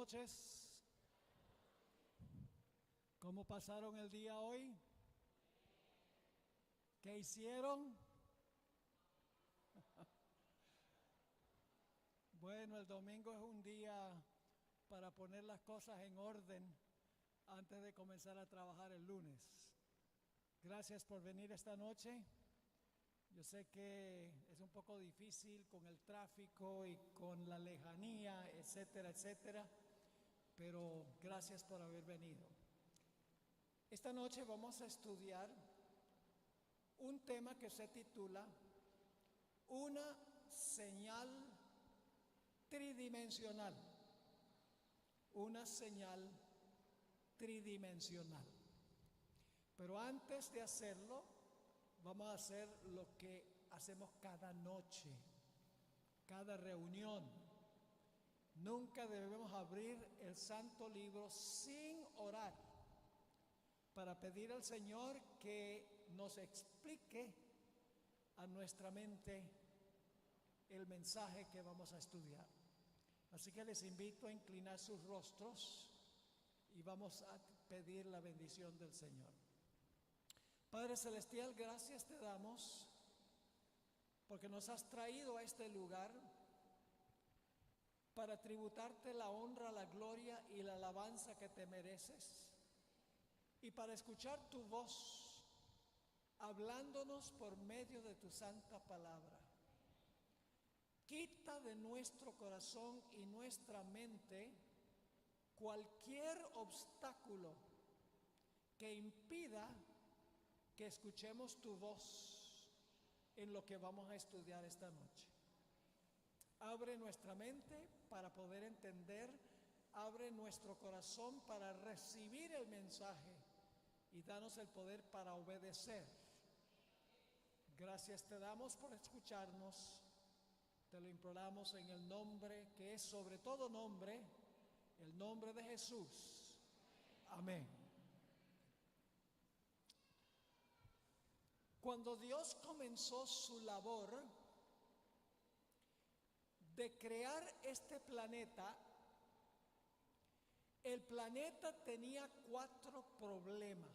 noches. ¿Cómo pasaron el día hoy? ¿Qué hicieron? Bueno, el domingo es un día para poner las cosas en orden antes de comenzar a trabajar el lunes. Gracias por venir esta noche. Yo sé que es un poco difícil con el tráfico y con la lejanía, etcétera, etcétera, pero gracias por haber venido. Esta noche vamos a estudiar un tema que se titula Una señal tridimensional. Una señal tridimensional. Pero antes de hacerlo, vamos a hacer lo que hacemos cada noche, cada reunión. Nunca debemos abrir el santo libro sin orar, para pedir al Señor que nos explique a nuestra mente el mensaje que vamos a estudiar. Así que les invito a inclinar sus rostros y vamos a pedir la bendición del Señor. Padre Celestial, gracias te damos porque nos has traído a este lugar para tributarte la honra, la gloria y la alabanza que te mereces, y para escuchar tu voz hablándonos por medio de tu santa palabra. Quita de nuestro corazón y nuestra mente cualquier obstáculo que impida que escuchemos tu voz en lo que vamos a estudiar esta noche. Abre nuestra mente para poder entender, abre nuestro corazón para recibir el mensaje y danos el poder para obedecer. Gracias te damos por escucharnos. Te lo imploramos en el nombre que es sobre todo nombre, el nombre de Jesús. Amén. Cuando Dios comenzó su labor de crear este planeta, el planeta tenía 4 problemas.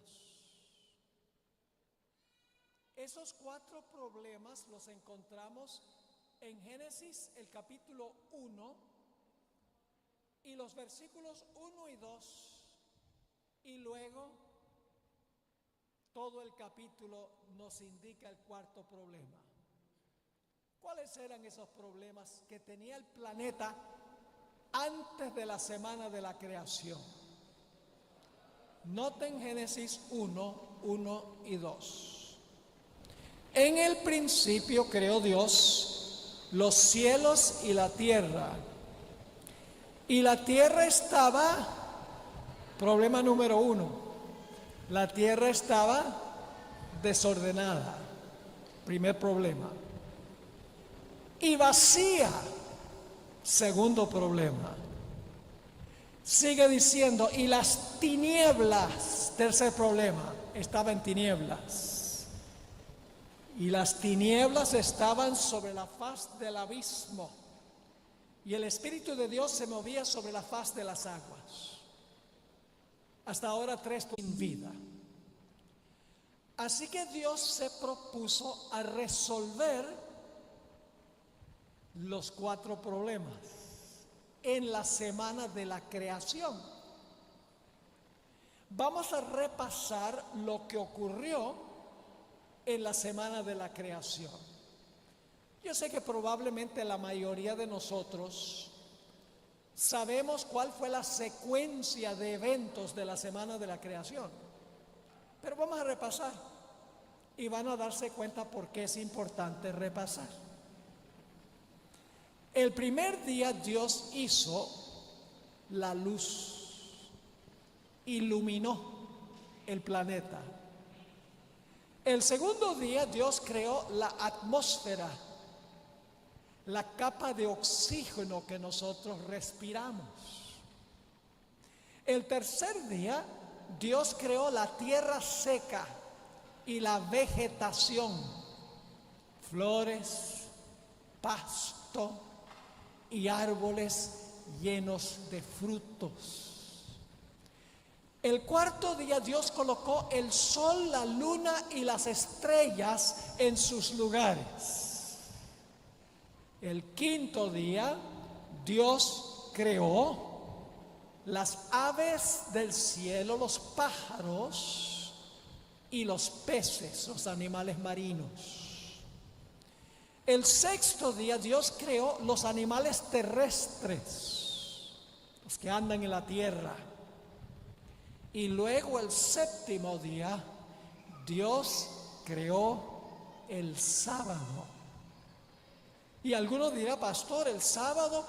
Esos 4 problemas los encontramos en Génesis el capítulo 1 y los versículos 1 y 2, y luego todo el capítulo nos indica el 4º problema. ¿Cuáles eran esos problemas que tenía el planeta antes de la semana de la creación? Noten Génesis 1, 1 y 2. En el principio creó Dios los cielos y la tierra. Y la tierra estaba, problema número 1, la tierra estaba desordenada, primer problema. Y vacía, segundo problema. Sigue diciendo, y las tinieblas, tercer problema, estaba en tinieblas. Y las tinieblas estaban sobre la faz del abismo. Y el Espíritu de Dios se movía sobre la faz de las aguas. Hasta ahora 3 sin vida. Así que Dios se propuso a resolver los 4 problemas en la semana de la creación. Vamos a repasar lo que ocurrió en la semana de la creación. Yo sé que probablemente la mayoría de nosotros sabemos cuál fue la secuencia de eventos de la semana de la creación, pero vamos a repasar y van a darse cuenta por qué es importante repasar. El primer día Dios hizo la luz, iluminó el planeta. El segundo día Dios creó la atmósfera, la capa de oxígeno que nosotros respiramos. El tercer día Dios creó la tierra seca y la vegetación, flores, pasto y árboles llenos de frutos. El cuarto día Dios colocó el sol, la luna y las estrellas en sus lugares. El quinto día Dios creó las aves del cielo, los pájaros y los peces, los animales marinos. El sexto día Dios creó los animales terrestres, los que andan en la tierra. Y luego el séptimo día Dios creó el sábado. Y alguno dirá, pastor, ¿el sábado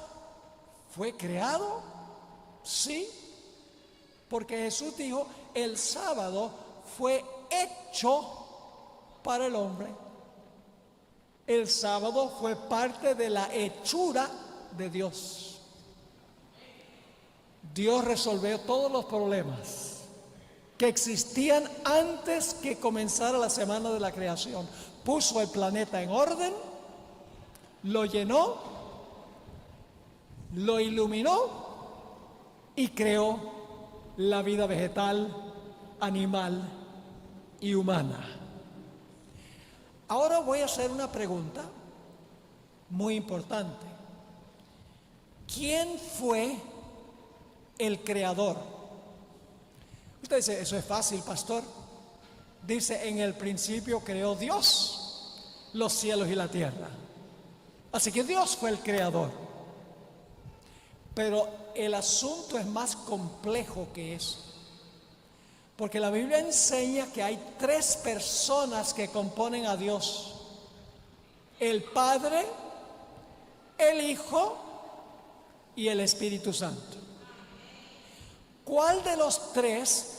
fue creado? Sí, porque Jesús dijo, el sábado fue hecho para el hombre. El sábado fue parte de la hechura de Dios. Dios resolvió todos los problemas que existían antes que comenzara la semana de la creación. Puso el planeta en orden, lo llenó, lo iluminó y creó la vida vegetal, animal y humana. Ahora voy a hacer una pregunta muy importante. ¿Quién fue el creador? Usted dice, eso es fácil, pastor. Dice, en el principio creó Dios los cielos y la tierra. Así que Dios fue el creador. Pero el asunto es más complejo que eso. Porque la Biblia enseña que hay tres personas que componen a Dios: el Padre, el Hijo y el Espíritu Santo. ¿Cuál de los tres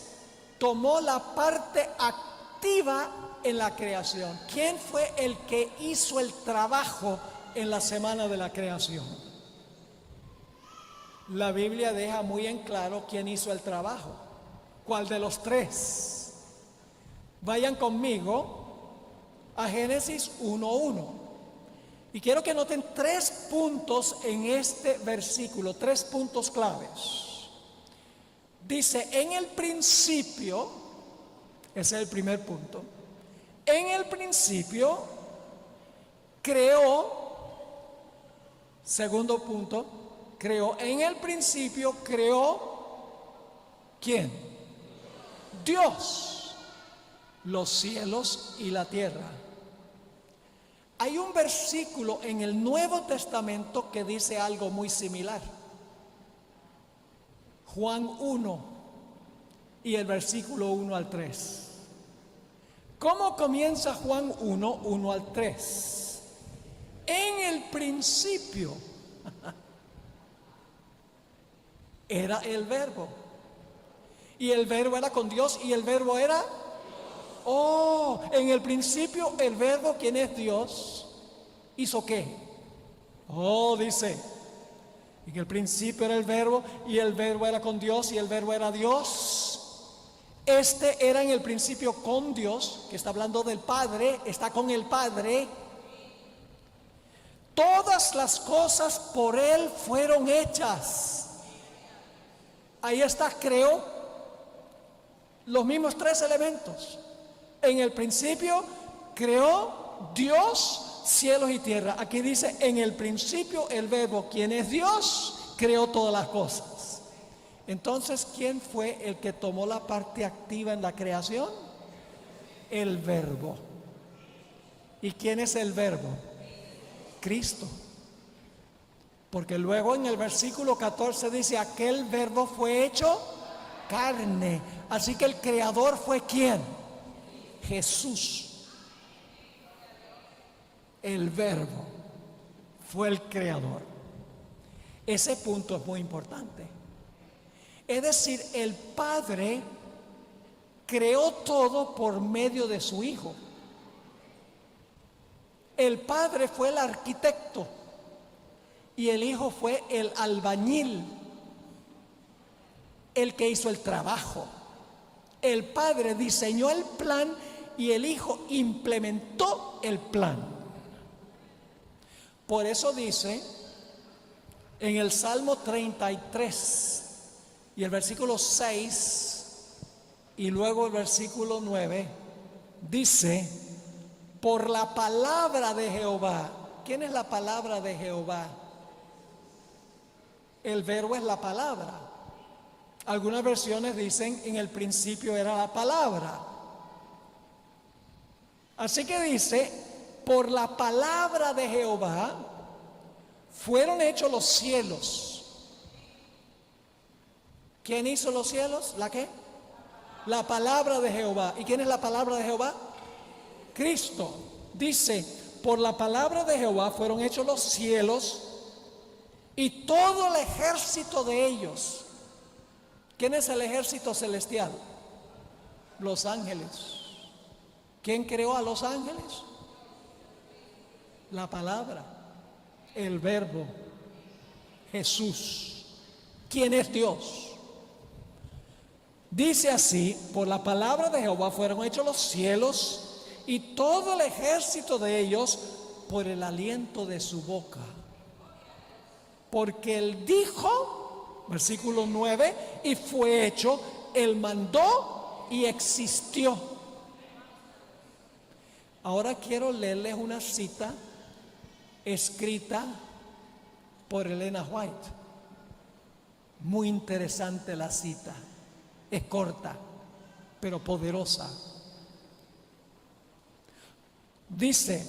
tomó la parte activa en la creación? ¿Quién fue el que hizo el trabajo en la semana de la creación? La Biblia deja muy en claro quién hizo el trabajo. ¿Cuál de los tres? Vayan conmigo a Génesis 1:1. Y quiero que noten 3 puntos en este versículo, 3 puntos claves. Dice, en el principio, ese es el primer punto, en el principio creó, segundo punto, creó, en el principio creó, ¿quién? Dios, los cielos y la tierra. Hay un versículo en el Nuevo Testamento que dice algo muy similar. Juan 1 y el versículo 1 al 3. ¿Cómo comienza Juan 1, 1 al 3? En el principio era el verbo. Y el verbo era con Dios y el verbo era... Oh, en el principio el verbo, ¿quién es Dios? ¿Hizo qué? Oh, dice, en el principio era el verbo y el verbo era con Dios y el verbo era Dios. Este era en el principio con Dios, que está hablando del Padre, está con el Padre. Todas las cosas por Él fueron hechas. Ahí está, creó los mismos 3 elementos. En el principio creó Dios cielos y tierra. Aquí dice, en el principio el verbo, quien es Dios, creó todas las cosas. Entonces, ¿quién fue el que tomó la parte activa en la creación? El verbo. ¿Y quién es el verbo? Cristo. Porque luego en el versículo 14 dice, aquel verbo fue hecho carne. Así que el creador fue ¿quién? Jesús. El verbo fue el creador. Ese punto es muy importante. Es decir, el Padre creó todo por medio de su Hijo. El Padre fue el arquitecto y el Hijo fue el albañil, el que hizo el trabajo. El Padre diseñó el plan y el Hijo implementó el plan. Por eso dice En el Salmo 33 y el versículo 6 y luego el versículo 9 dice: por la palabra de Jehová. ¿Quién es la palabra de Jehová? El verbo es la palabra. Algunas versiones dicen: en el principio era la palabra. Así que dice: por la palabra de Jehová fueron hechos los cielos. ¿Quién hizo los cielos? ¿La qué? La palabra de Jehová. ¿Y quién es la palabra de Jehová? Cristo. Dice: por la palabra de Jehová fueron hechos los cielos y todo el ejército de ellos. ¿Quién es el ejército celestial? Los ángeles. ¿Quién creó a los ángeles? La palabra, el verbo, Jesús. ¿Quién es Dios? Dice así: por la palabra de Jehová fueron hechos los cielos y todo el ejército de ellos por el aliento de su boca. Porque él dijo, versículo 9, y fue hecho, él mandó y existió. Ahora quiero leerles una cita escrita por Elena White. Muy interesante la cita. Es corta, pero poderosa. Dice: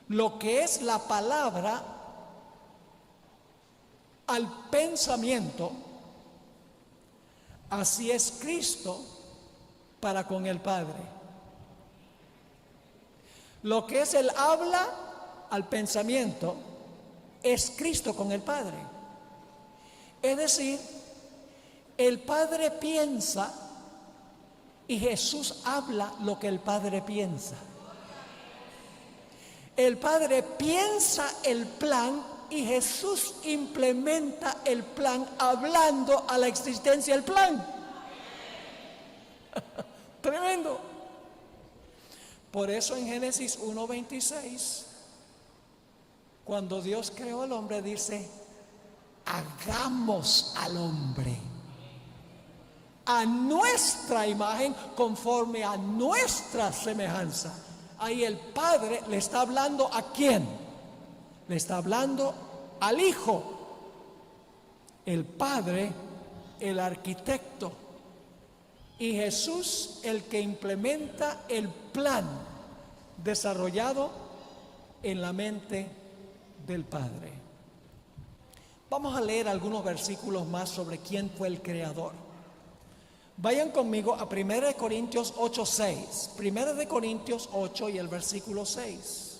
lo que es la palabra al pensamiento, así es Cristo para con el Padre. Lo que es el habla al pensamiento es Cristo con el Padre. Es decir, el Padre piensa y Jesús habla lo que el Padre piensa. El Padre piensa el plan y Jesús implementa el plan hablando a la existencia del plan. Tremendo. Por eso en Génesis 1:26, cuando Dios creó al hombre, dice: hagamos al hombre a nuestra imagen, conforme a nuestra semejanza. Ahí el Padre le está hablando ¿a quién? Le está hablando al Hijo. El Padre, el arquitecto, y Jesús, el que implementa el plan desarrollado en la mente del Padre. Vamos a leer algunos versículos más sobre quién fue el creador. Vayan conmigo a 1 Corintios 8:6. 1 Corintios 8 y el versículo 6.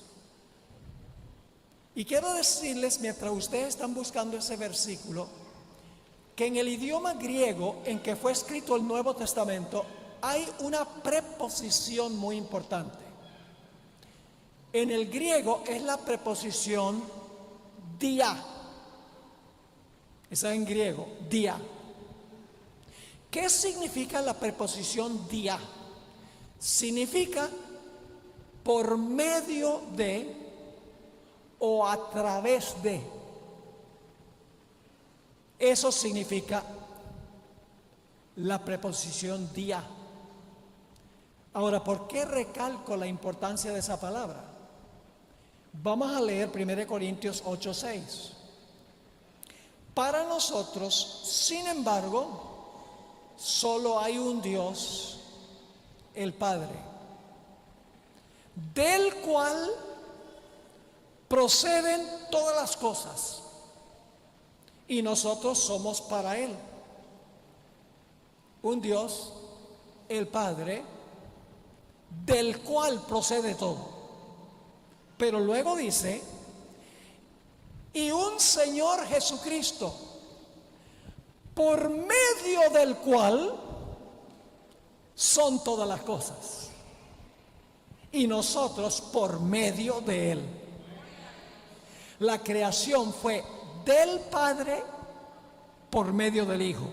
Y quiero decirles, mientras ustedes están buscando ese versículo, que en el idioma griego en que fue escrito el Nuevo Testamento hay una preposición muy importante. En el griego es la preposición dia. Esa en griego, dia. ¿Qué significa la preposición dia? Significa por medio de o a través de. Eso significa la preposición dia. Ahora, ¿por qué recalco la importancia de esa palabra? Vamos a leer 1 Corintios 8:6. Para nosotros, sin embargo, solo hay un Dios, el Padre, del cual proceden todas las cosas, y nosotros somos para Él. Un Dios, el Padre, del cual procede todo. Pero luego dice: y un Señor Jesucristo, por medio del cual son todas las cosas, y nosotros por medio de Él. La creación fue del Padre por medio del Hijo.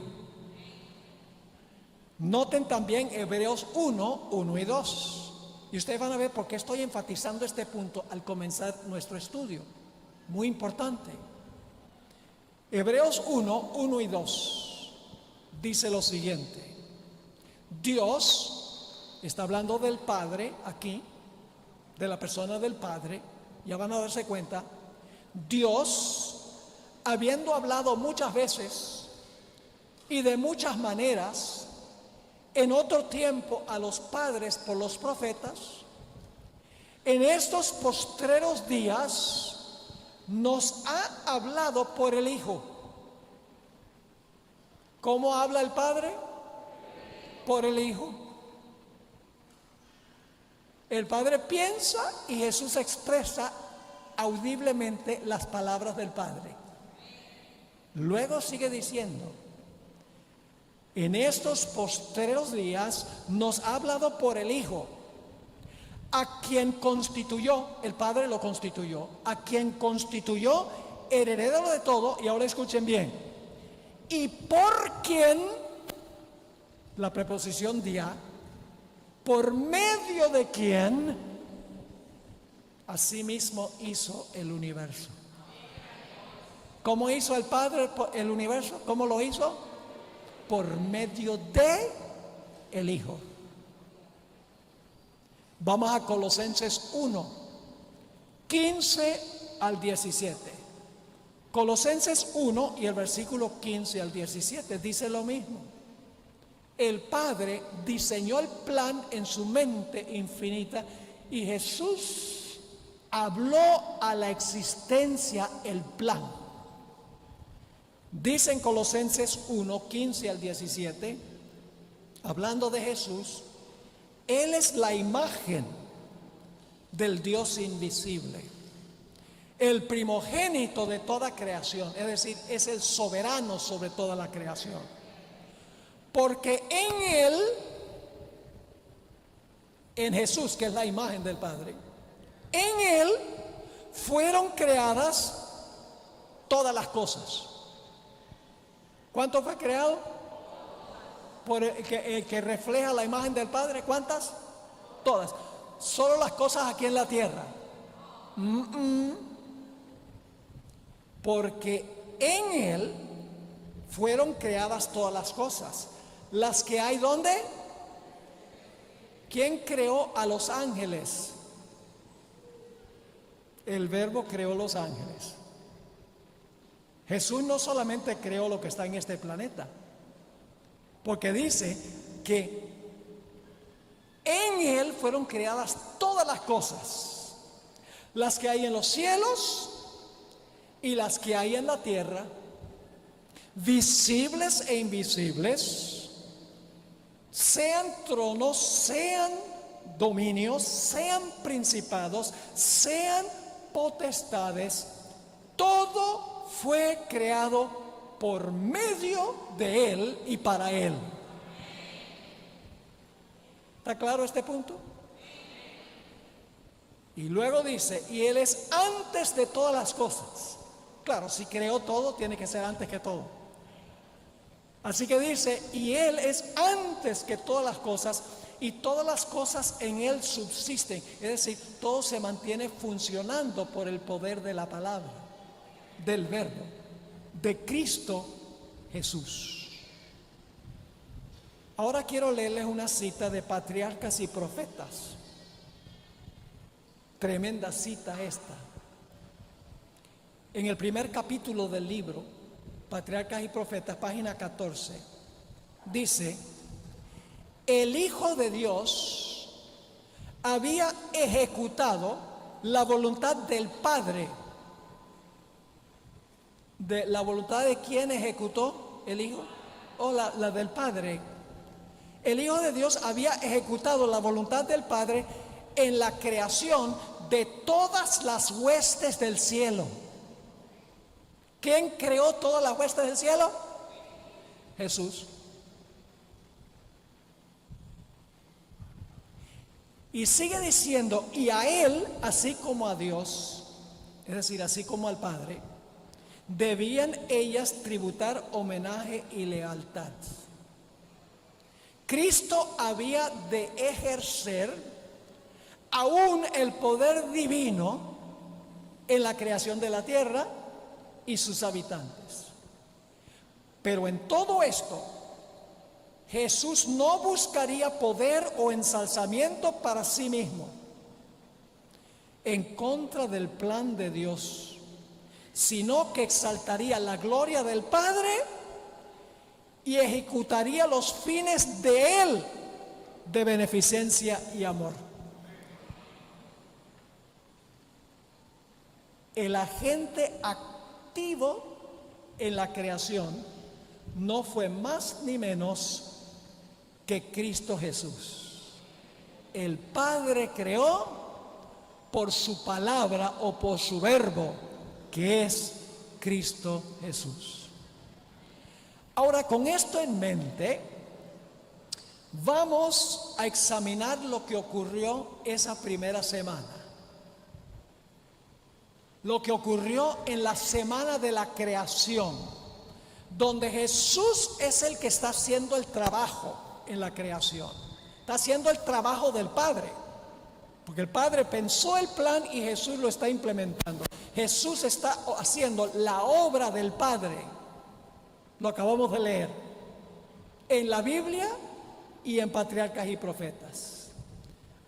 Noten también Hebreos 1:1 y 2. Y ustedes van a ver por qué estoy enfatizando este punto al comenzar nuestro estudio. Muy importante. Hebreos 1, 1 y 2 dice lo siguiente. Dios está hablando del Padre aquí, de la persona del Padre. Ya van a darse cuenta. Dios, habiendo hablado muchas veces y de muchas maneras en otro tiempo a los padres por los profetas, en estos postreros días nos ha hablado por el Hijo. ¿Cómo habla el Padre? Por el Hijo. El Padre piensa y Jesús expresa audiblemente las palabras del Padre. Luego sigue diciendo, en estos postreros días nos ha hablado por el Hijo, a quien constituyó, el Padre lo constituyó, a quien constituyó el heredero de todo, y ahora escuchen bien, y por quien, la preposición dia, por medio de quien, asimismo hizo el universo. ¿Cómo hizo el Padre el universo? ¿Cómo lo hizo? Por medio de el Hijo. Vamos a Colosenses 1, 15 al 17. Colosenses 1 y el versículo 15 al 17 dice lo mismo. El Padre diseñó el plan en su mente infinita y Jesús habló a la existencia el plan. Dice en Colosenses 1, 15 al 17, hablando de Jesús, Él es la imagen del Dios invisible, el primogénito de toda creación, es decir, es el soberano sobre toda la creación. Porque en Él, en Jesús, que es la imagen del Padre, en Él fueron creadas todas las cosas. ¿Cuánto fue creado? Por el que refleja la imagen del Padre. ¿Cuántas? Todas. Solo las cosas aquí en la tierra. Porque en Él fueron creadas todas las cosas. Las que hay, ¿dónde? ¿Quién creó a los ángeles? El Verbo creó los ángeles. Jesús no solamente creó lo que está en este planeta, porque dice que en Él fueron creadas todas las cosas, las que hay en los cielos y las que hay en la tierra, visibles e invisibles, sean tronos, sean dominios, sean principados, sean potestades, todo fue creado por medio de Él y para Él. ¿Está claro este punto? Y luego dice, y Él es antes de todas las cosas. Claro, si creó todo, tiene que ser antes que todo. Así que dice, y Él es antes que todas las cosas, y todas las cosas en Él subsisten. Es decir, todo se mantiene funcionando por el poder de la palabra, del Verbo, de Cristo Jesús. Ahora quiero leerles una cita de Patriarcas y Profetas. Tremenda cita esta. En el primer capítulo del libro, Patriarcas y Profetas, página 14, dice: el Hijo de Dios había ejecutado la voluntad del Padre. ¿La voluntad de quién ejecutó el Hijo? O la del Padre. El Hijo de Dios había ejecutado la voluntad del Padre en la creación de todas las huestes del cielo. ¿Quién creó todas las huestes del cielo? Jesús. Y sigue diciendo, y a Él, así como a Dios, es decir, así como al Padre, debían ellas tributar homenaje y lealtad. Cristo había de ejercer aún el poder divino en la creación de la tierra y sus habitantes. Pero en todo esto, Jesús no buscaría poder o ensalzamiento para sí mismo, en contra del plan de Dios, sino que exaltaría la gloria del Padre y ejecutaría los fines de Él de beneficencia y amor. El agente activo en la creación no fue más ni menos que Cristo Jesús. El Padre creó por su palabra o por su verbo, que es Cristo Jesús. Ahora, con esto en mente, vamos a examinar lo que ocurrió esa primera semana. Lo que ocurrió en la semana de la creación, donde Jesús es el que está haciendo el trabajo en la creación. Está haciendo el trabajo del Padre, porque el Padre pensó el plan y Jesús lo está implementando. Jesús está haciendo la obra del Padre. Lo acabamos de leer en la Biblia y en Patriarcas y Profetas.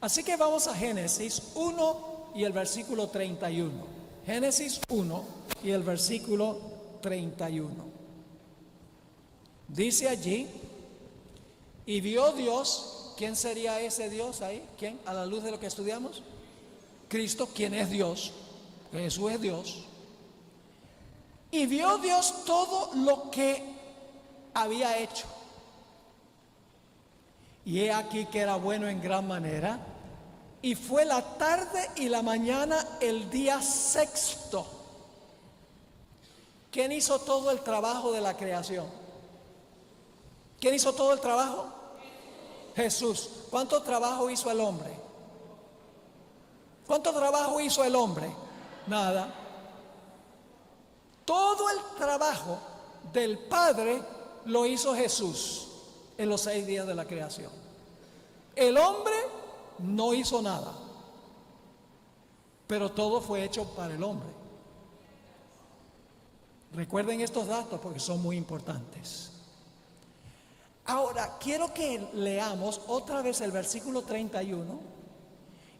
Así que vamos a Génesis 1 y el versículo 31. Génesis 1 y el versículo 31. Dice allí: y vio Dios. ¿Quién sería ese Dios ahí? ¿Quién? A la luz de lo que estudiamos, Cristo, quien es Dios. Jesús es Dios. Y vio Dios todo lo que había hecho, y he aquí que era bueno en gran manera. Y fue la tarde y la mañana el día sexto. ¿Quién hizo todo el trabajo de la creación? ¿Quién hizo todo el trabajo? Jesús. ¿Cuánto trabajo hizo el hombre? ¿Cuánto trabajo hizo el hombre? Nada. Todo el trabajo del Padre lo hizo Jesús en los 6 días de la creación. El hombre no hizo nada, pero todo fue hecho para el hombre. Recuerden estos datos porque son muy importantes. Ahora, quiero que leamos otra vez el versículo 31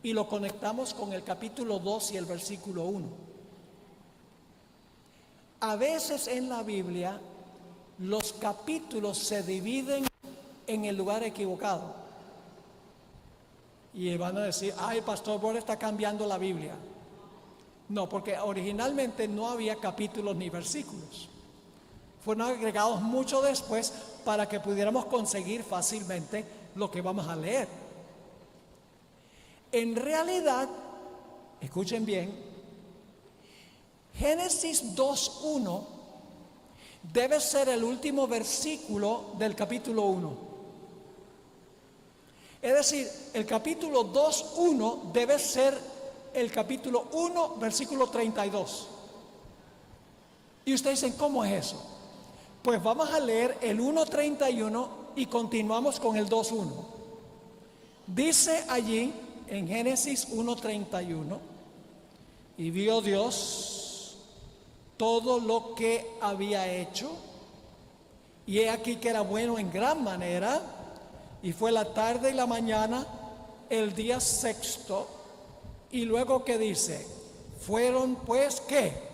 y lo conectamos con el capítulo 2 y el versículo 1. A veces en la Biblia los capítulos se dividen en el lugar equivocado. Y van a decir: ay, Pastor Borja está cambiando la Biblia. No, porque originalmente no había capítulos ni versículos. Fueron agregados mucho después para que pudiéramos conseguir fácilmente lo que vamos a leer. En realidad, escuchen bien, Génesis 2:1 debe ser el último versículo del capítulo 1. Es decir, el capítulo 2:1 debe ser el capítulo 1, versículo 32. Y ustedes dicen: ¿cómo es eso? Pues vamos a leer el 1:31 y continuamos con el 2:1. Dice allí en Génesis 1:31: y vio Dios todo lo que había hecho, y he aquí que era bueno en gran manera. Y fue la tarde y la mañana el día sexto. Y luego, ¿qué dice? Fueron pues, ¿qué?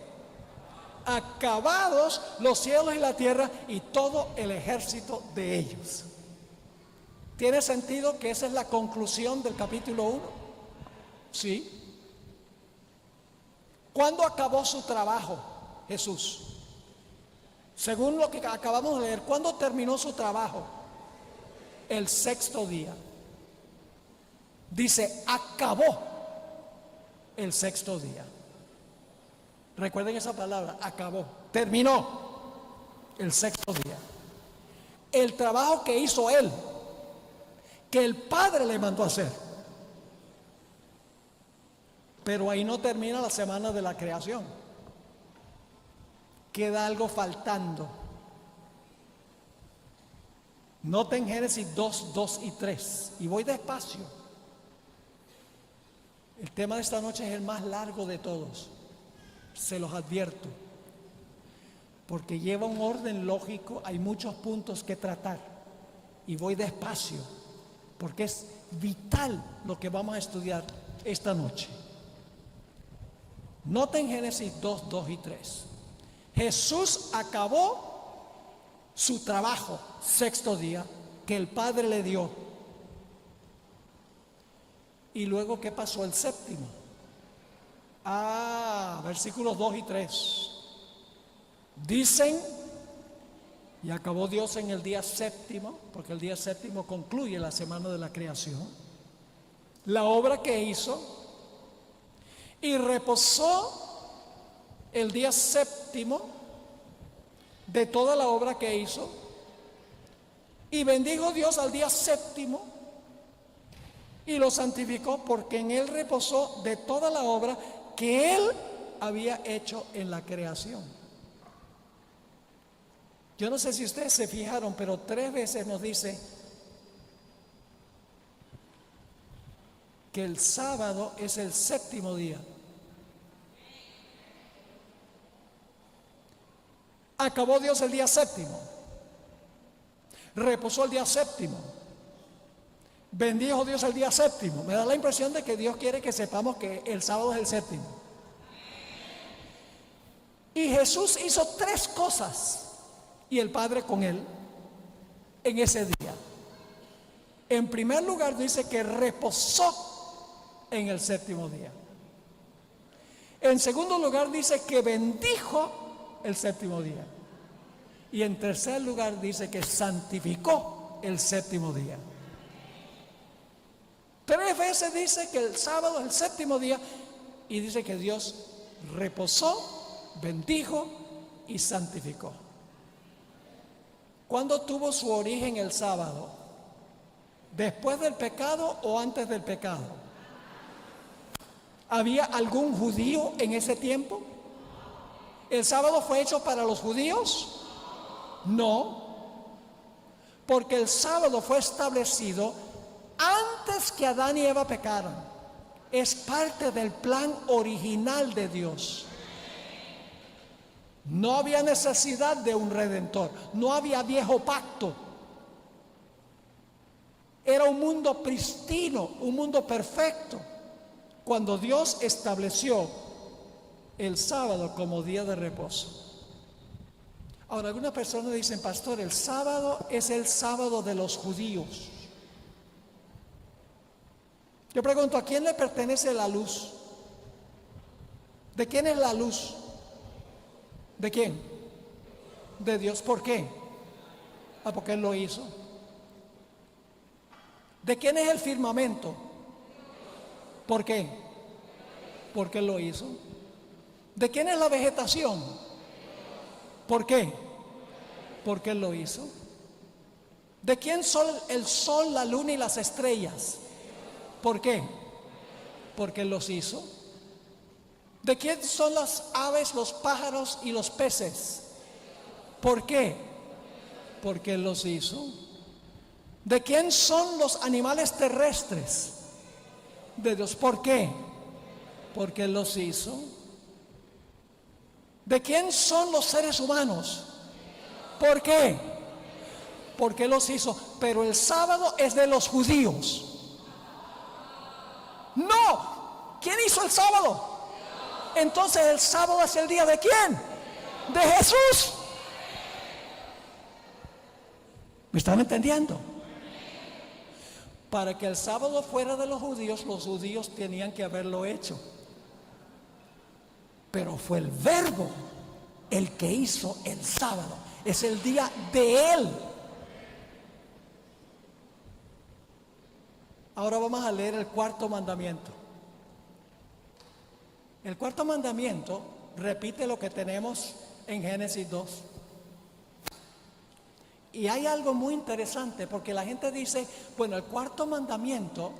Acabados los cielos y la tierra y todo el ejército de ellos. ¿Tiene sentido que esa es la conclusión del capítulo 1? Sí. ¿Cuándo acabó su trabajo Jesús? Según lo que acabamos de leer, ¿cuándo terminó su trabajo? El sexto día. Dice: acabó el sexto día. Recuerden esa palabra: acabó, terminó el sexto día. El trabajo que hizo Él, que el Padre le mandó a hacer. Pero ahí no termina la semana de la creación. Queda algo faltando. Noten Génesis 2, 2 y 3. Y voy despacio. El tema de esta noche es el más largo de todos. Se los advierto. porque lleva un orden lógico, hay muchos puntos que tratar y voy despacio, porque es vital lo que vamos a estudiar esta noche. Noten Génesis 2, 2 y 3. Jesús acabó su trabajo, sexto día, que el Padre le dio. Y luego, ¿qué pasó el séptimo? Versículos 2 y 3. Dicen, y acabó Dios en el día séptimo, porque el día séptimo concluye la semana de la creación, la obra que hizo, y reposó el día séptimo de toda la obra que hizo, y bendijo Dios al día séptimo y lo santificó, porque en él reposó de toda la obra que él había hecho en la creación. Yo no sé si ustedes se fijaron, pero 3 veces nos dice que el sábado es el séptimo día. Acabó Dios el día séptimo, reposó el día séptimo, bendijo Dios el día séptimo. Me da la impresión de que Dios quiere que sepamos que el sábado es el séptimo. Y Jesús hizo 3 cosas, y el Padre con él, en ese día. En primer lugar dice que reposó en el séptimo día. En segundo lugar dice que bendijo el séptimo día. Y en tercer lugar dice que santificó el séptimo día. 3 veces dice que el sábado es el séptimo día, y dice que Dios reposó, bendijo y santificó. ¿Cuándo tuvo su origen el sábado? ¿Después del pecado o antes del pecado? ¿Había algún judío en ese tiempo? ¿El sábado fue hecho para los judíos? No, porque el sábado fue establecido antes que Adán y Eva pecaran. Es parte del plan original de Dios. No había necesidad de un redentor, no había viejo pacto. Era un mundo pristino, un mundo perfecto, cuando Dios estableció el sábado como día de reposo. Ahora, algunas personas dicen, pastor, el sábado es el sábado de los judíos. Yo pregunto, ¿a quién le pertenece la luz? ¿De quién es la luz? ¿De quién? De Dios. ¿Por qué? Porque Él lo hizo. ¿De quién es el firmamento? ¿Por qué? Porque Él lo hizo. ¿De quién es la vegetación? ¿Por qué? Porque Él lo hizo. ¿De quién son el sol, la luna y las estrellas? ¿Por qué? Porque Él los hizo. ¿De quién son las aves, los pájaros y los peces? ¿Por qué? Porque Él los hizo. ¿De quién son los animales terrestres? De Dios. ¿Por qué? Porque Él los hizo. ¿De quién son los seres humanos? ¿Por qué? Porque Él los hizo. Pero el sábado es de los judíos. No. ¿Quién hizo el sábado? Entonces el sábado es el día ¿de quién? De Jesús. ¿Me están entendiendo? Para que el sábado fuera de los judíos tenían que haberlo hecho. Pero fue el Verbo el que hizo el sábado. Es el día de Él. Ahora vamos a leer el 4.º mandamiento. El 4.º mandamiento repite lo que tenemos en Génesis 2. Y hay algo muy interesante, porque la gente dice, bueno, el 4.º mandamiento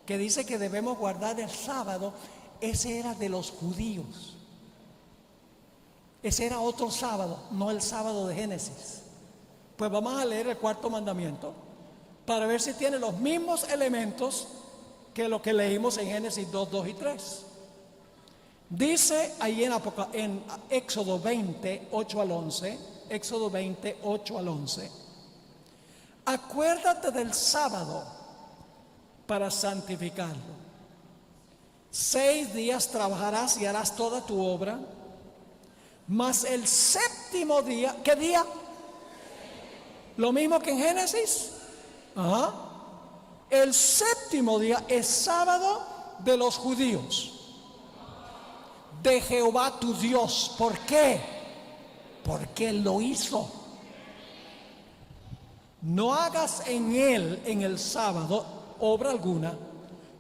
que dice que debemos guardar el sábado, ese era de los judíos. Ese era otro sábado, no el sábado de Génesis. Pues vamos a leer el 4.º mandamiento para ver si tiene los mismos elementos que lo que leímos en Génesis 2, 2 y 3. Dice ahí en Éxodo 20, 8 al 11, Éxodo 20, 8 al 11, acuérdate del sábado para santificarlo. 6 días trabajarás y harás toda tu obra, mas el séptimo día, ¿qué día? Lo mismo que en Génesis. Ajá. El séptimo día es sábado de los judíos, de Jehová tu Dios. ¿Por qué? Porque Él lo hizo. No hagas en Él, en el sábado, obra alguna.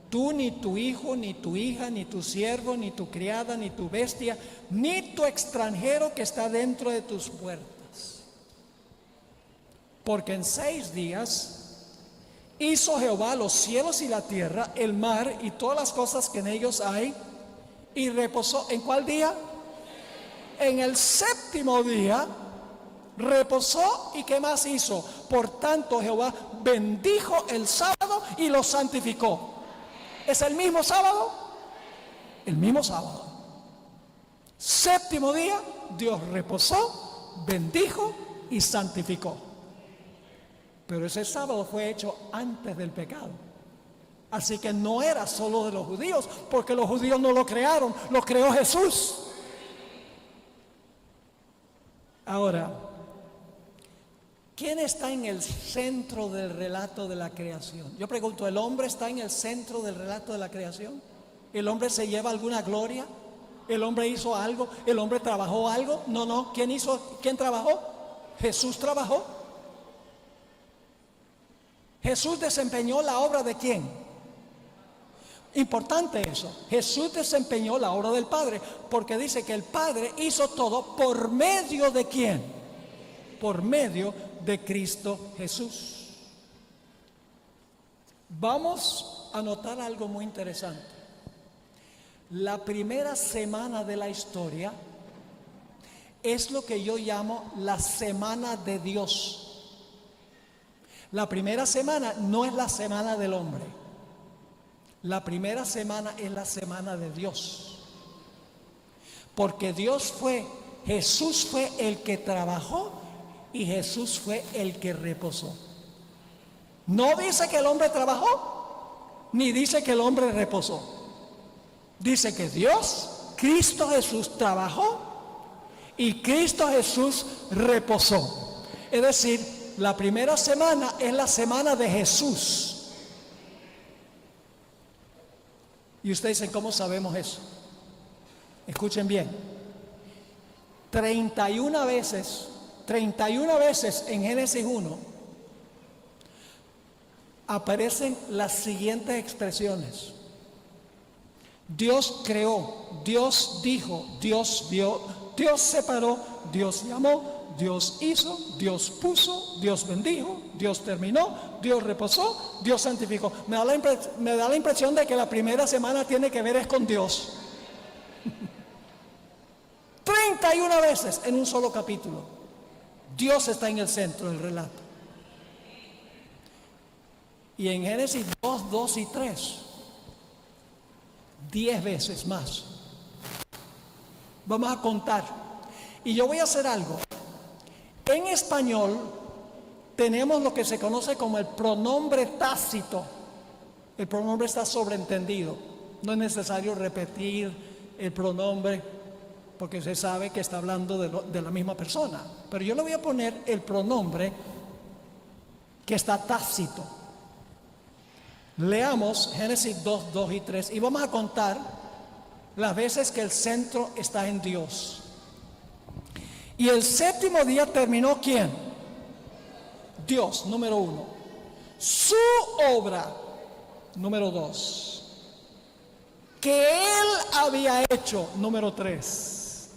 Tú, ni tu hijo, ni tu hija, ni tu siervo, ni tu criada, ni tu bestia, ni tu extranjero que está dentro de tus puertas. Porque en 6 días hizo Jehová los cielos y la tierra, el mar y todas las cosas que en ellos hay, y reposó. ¿En cuál día? En el séptimo día reposó. ¿Y qué más hizo? Por tanto Jehová bendijo el sábado y lo santificó. ¿Es el mismo sábado? El mismo sábado. Séptimo día, Dios reposó, bendijo y santificó. Pero ese sábado fue hecho antes del pecado. Así que no era solo de los judíos, porque los judíos no lo crearon, lo creó Jesús. Ahora, ¿quién está en el centro del relato de la creación? Yo pregunto, ¿el hombre está en el centro del relato de la creación? ¿El hombre se lleva alguna gloria? ¿El hombre hizo algo? ¿El hombre trabajó algo? No. ¿Quién trabajó? Jesús trabajó. Jesús desempeñó la obra de ¿quién? Importante eso. Jesús desempeñó la obra del Padre, porque dice que el Padre hizo todo por medio de ¿quién? Por medio de Cristo Jesús. Vamos a notar algo muy interesante. La primera semana de la historia es lo que yo llamo la semana de Dios. La primera semana no es la semana del hombre. La primera semana es la semana de Dios. Porque Jesús fue el que trabajó y Jesús fue el que reposó. No dice que el hombre trabajó, ni dice que el hombre reposó. Dice que Dios, Cristo Jesús, trabajó y Cristo Jesús reposó. Es decir, la primera semana es la semana de Jesús. Y ustedes dicen, ¿cómo sabemos eso? Escuchen bien. 31 veces en Génesis 1 aparecen las siguientes expresiones: Dios creó, Dios dijo, Dios vio, Dios separó, Dios llamó, Dios hizo, Dios puso, Dios bendijo, Dios terminó, Dios reposó, Dios santificó. Me da la impresión de que la primera semana tiene que ver es con Dios. 31 veces en un solo capítulo. Dios está en el centro del relato. Y en Génesis 2, 2 y 3, 10 veces más. Vamos a contar. Y yo voy a hacer algo. En español tenemos lo que se conoce como el pronombre tácito. El pronombre está sobreentendido. No es necesario repetir el pronombre porque se sabe que está hablando de la misma persona. Pero yo le voy a poner el pronombre que está tácito. Leamos Génesis 2, 2 y 3 y vamos a contar las veces que el centro está en Dios. Y el séptimo día terminó ¿quién? Dios, número 1. Su obra, número 2. Que Él había hecho, número 3.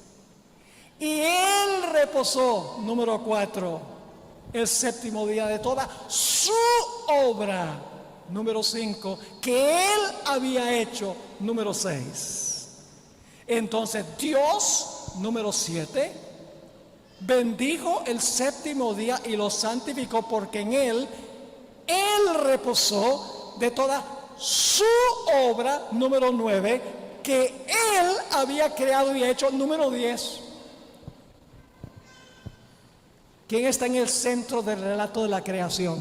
Y Él reposó, número 4. El séptimo día de toda su obra, número 5. Que Él había hecho, número 6. Entonces Dios, número 7. Bendijo el séptimo día y lo santificó porque en Él reposó de toda su obra, número 9, que Él había creado y hecho. Número 10. ¿Quién está en el centro del relato de la creación?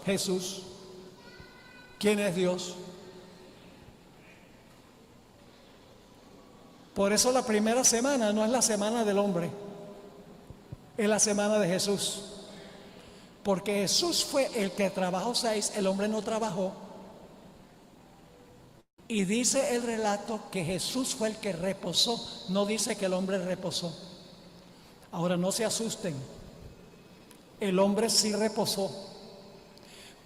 Jesús. ¿Quién es Dios? Por eso la primera semana no es la semana del hombre, es la semana de Jesús. Porque Jesús fue el que trabajó 6, el hombre no trabajó. Y dice el relato que Jesús fue el que reposó, no dice que el hombre reposó. Ahora no se asusten, el hombre sí reposó,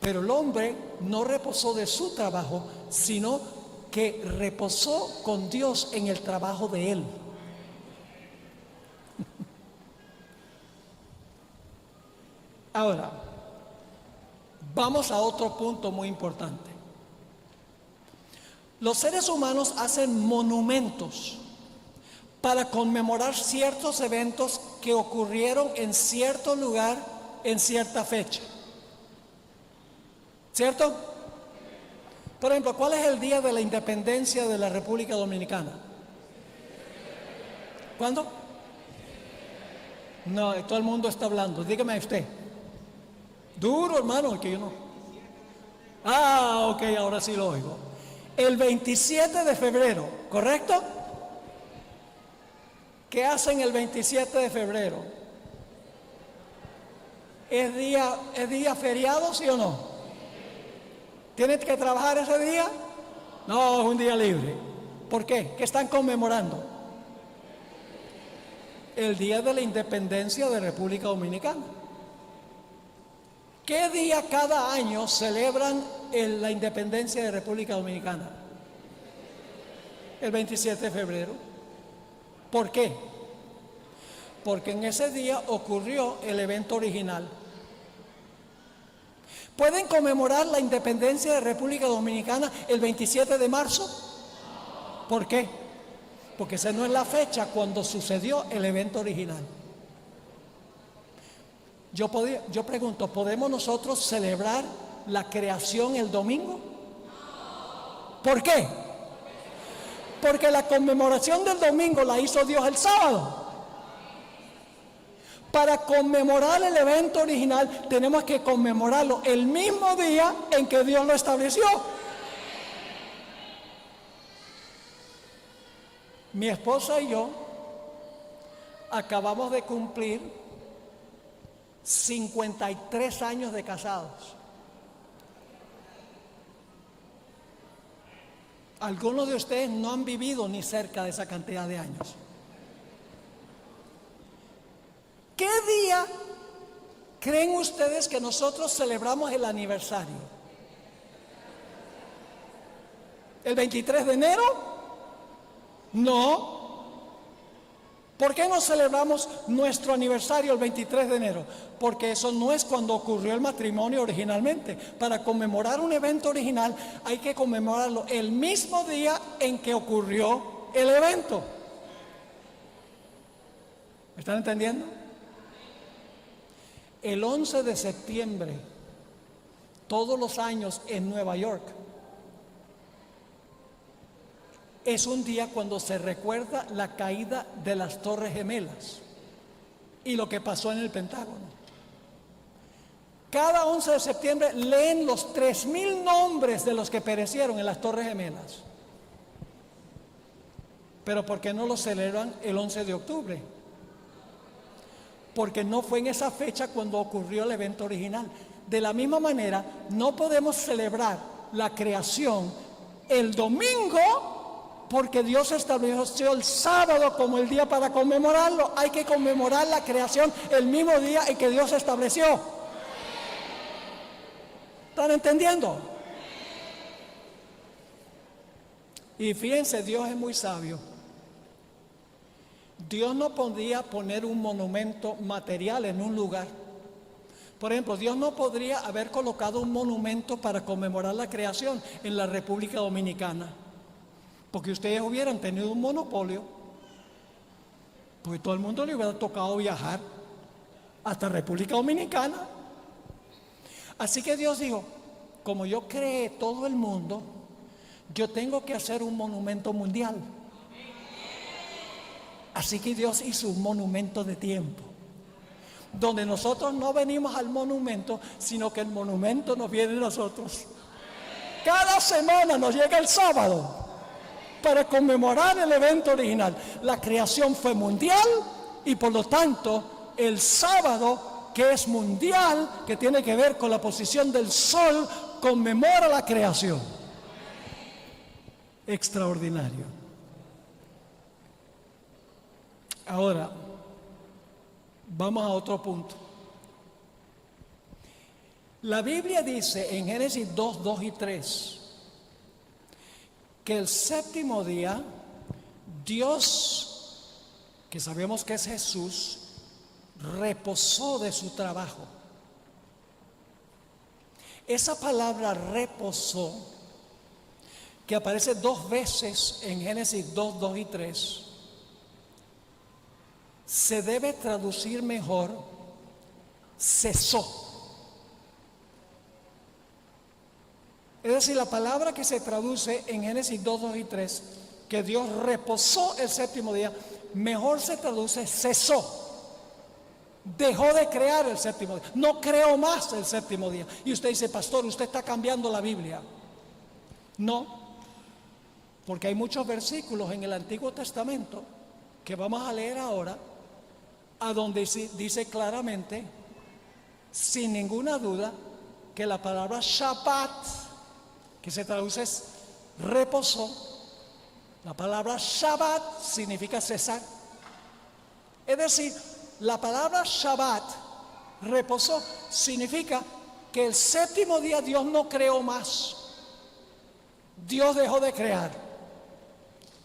pero el hombre no reposó de su trabajo, sino que reposó con Dios en el trabajo de Él. Ahora, vamos a otro punto muy importante. Los seres humanos hacen monumentos para conmemorar ciertos eventos que ocurrieron en cierto lugar, en cierta fecha. ¿Cierto? Por ejemplo, ¿cuál es el día de la independencia de la República Dominicana? ¿Cuándo? No, todo el mundo está hablando. Dígame usted. Duro, hermano, que yo no. Ok, ahora sí lo oigo. El 27 de febrero, ¿correcto? ¿Qué hacen el 27 de febrero? ¿Es día feriado, sí o no? ¿Tienen que trabajar ese día? No, es un día libre. ¿Por qué? ¿Qué están conmemorando? El día de la independencia de República Dominicana. ¿Qué día cada año celebran la independencia de República Dominicana? El 27 de febrero. ¿Por qué? Porque en ese día ocurrió el evento original. ¿Pueden conmemorar la independencia de República Dominicana el 27 de marzo? ¿Por qué? Porque esa no es la fecha cuando sucedió el evento original. Yo pregunto, ¿podemos nosotros celebrar la creación el domingo? ¿Por qué? Porque la conmemoración del domingo la hizo Dios el sábado. Para conmemorar el evento original tenemos que conmemorarlo el mismo día en que Dios lo estableció. Mi esposa y yo acabamos de cumplir 53 años de casados. Algunos de ustedes no han vivido ni cerca de esa cantidad de años. ¿Qué día creen ustedes que nosotros celebramos el aniversario? ¿El 23 de enero? No. ¿Por qué no celebramos nuestro aniversario el 23 de enero? Porque eso no es cuando ocurrió el matrimonio originalmente. Para conmemorar un evento original hay que conmemorarlo el mismo día en que ocurrió el evento. ¿Me están entendiendo? El 11 de septiembre, todos los años en Nueva York, es un día cuando se recuerda la caída de las Torres Gemelas y lo que pasó en el Pentágono. Cada 11 de septiembre leen los 3,000 nombres de los que perecieron en las Torres Gemelas. Pero ¿por qué no lo celebran el 11 de octubre? Porque no fue en esa fecha cuando ocurrió el evento original. De la misma manera, no podemos celebrar la creación el domingo porque Dios estableció el sábado como el día para conmemorarlo. Hay que conmemorar la creación el mismo día en que Dios estableció. ¿Están entendiendo? Y fíjense, Dios es muy sabio. Dios no podía poner un monumento material en un lugar. Por ejemplo, Dios no podría haber colocado un monumento para conmemorar la creación en la República Dominicana, porque ustedes hubieran tenido un monopolio, porque todo el mundo le hubiera tocado viajar hasta República Dominicana. Así que Dios dijo, como yo creé todo el mundo, yo tengo que hacer un monumento mundial. Así que Dios hizo un monumento de tiempo, donde nosotros no venimos al monumento, sino que el monumento nos viene a nosotros. Cada semana nos llega el sábado para conmemorar el evento original. La creación fue mundial y por lo tanto el sábado, que es mundial, que tiene que ver con la posición del sol, conmemora la creación. Extraordinario. Ahora, vamos a otro punto. La Biblia dice en Génesis 2, 2 y 3 que el séptimo día Dios, que sabemos que es Jesús, reposó de su trabajo. Esa palabra reposó, que aparece 2 veces en Génesis 2, 2 y 3, se debe traducir mejor cesó. Es decir, la palabra que se traduce en Génesis 2, 2 y 3, que Dios reposó el séptimo día, mejor se traduce cesó. Dejó de crear el séptimo día, no creó más el séptimo día. Y usted dice, pastor, usted está cambiando la Biblia. No, porque hay muchos versículos en el Antiguo Testamento que vamos a leer ahora, a donde dice claramente, sin ninguna duda, que la palabra Shabbat, que se traduce reposó, la palabra Shabbat significa cesar. Es decir, la palabra Shabbat, reposó, significa que el séptimo día Dios no creó más. Dios dejó de crear.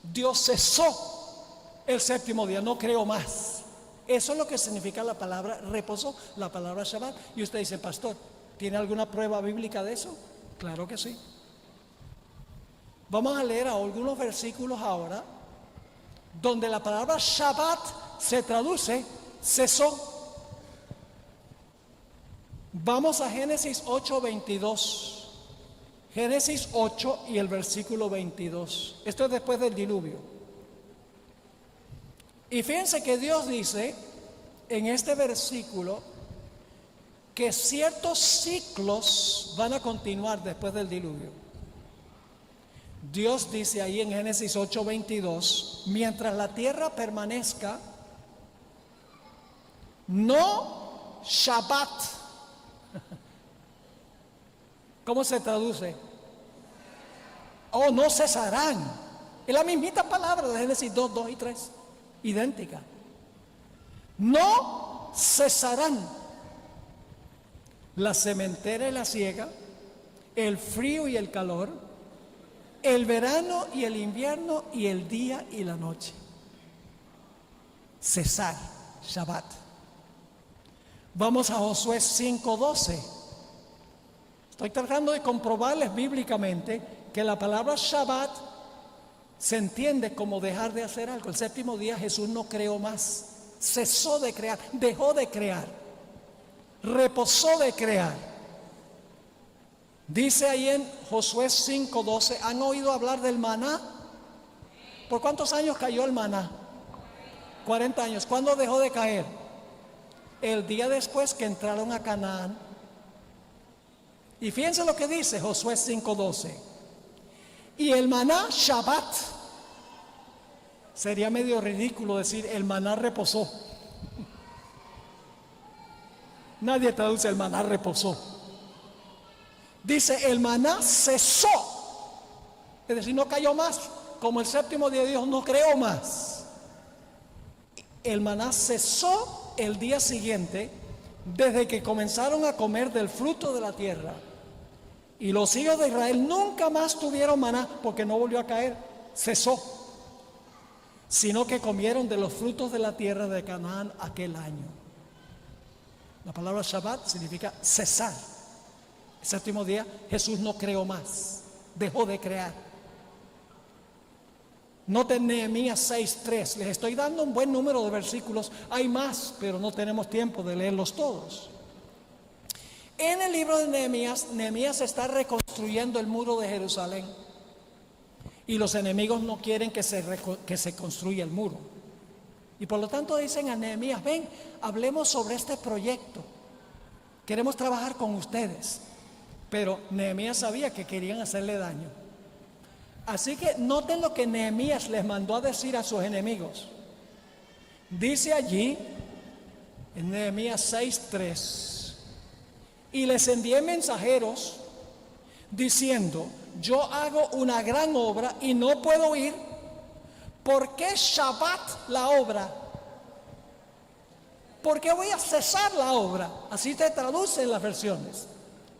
Dios cesó el séptimo día, no creó más. Eso es lo que significa la palabra reposó, la palabra Shabbat. Y usted dice, pastor, ¿tiene alguna prueba bíblica de eso? Claro que sí. Vamos a leer algunos versículos ahora, donde la palabra Shabbat se traduce cesó. Vamos a Génesis 8, 22. Génesis 8 y el versículo 22. Esto es después del diluvio. Y fíjense que Dios dice en este versículo que ciertos ciclos van a continuar después del diluvio. Dios dice ahí en Génesis 8, 22, mientras la tierra permanezca, no Shabbat. ¿Cómo se traduce? Oh, no cesarán. Es la mismita palabra de Génesis 2, 2 y 3. Idéntica. No cesarán la sementera y la siega, el frío y el calor, el verano y el invierno y el día y la noche. Cesar, Shabbat. Vamos a Josué 5:12. Estoy tratando de comprobarles bíblicamente que la palabra Shabbat se entiende como dejar de hacer algo. El séptimo día Jesús no creó más, cesó de crear, dejó de crear, reposó de crear. Dice ahí en Josué 5:12, ¿han oído hablar del maná? ¿Por cuántos años cayó el maná? 40 años. ¿Cuándo dejó de caer? El día después que entraron a Canaán. Y fíjense lo que dice Josué 5:12. Y el maná Shabbat. Sería medio ridículo decir el maná reposó. Nadie traduce el maná reposó. Dice el maná cesó. Es decir, no cayó más. Como el séptimo día de Dios no creó más. El maná cesó el día siguiente, desde que comenzaron a comer del fruto de la tierra. Y los hijos de Israel nunca más tuvieron maná, porque no volvió a caer, cesó. Sino que comieron de los frutos de la tierra de Canaán aquel año. La palabra Shabbat significa cesar. El séptimo día Jesús no creó más, dejó de crear. Noten Nehemías 6:3. Les estoy dando un buen número de versículos. Hay más, pero no tenemos tiempo de leerlos todos. En el libro de Nehemías, Nehemías está reconstruyendo el muro de Jerusalén. Y los enemigos no quieren que se construya el muro. Y por lo tanto dicen a Nehemías: ven, hablemos sobre este proyecto. Queremos trabajar con ustedes. Pero Nehemías sabía que querían hacerle daño. Así que noten lo que Nehemías les mandó a decir a sus enemigos. Dice allí en Nehemías 6:3: y les envié mensajeros diciendo: yo hago una gran obra y no puedo ir. ¿Por qué Shabbat la obra? ¿Por qué voy a cesar la obra? Así te traduce en las versiones.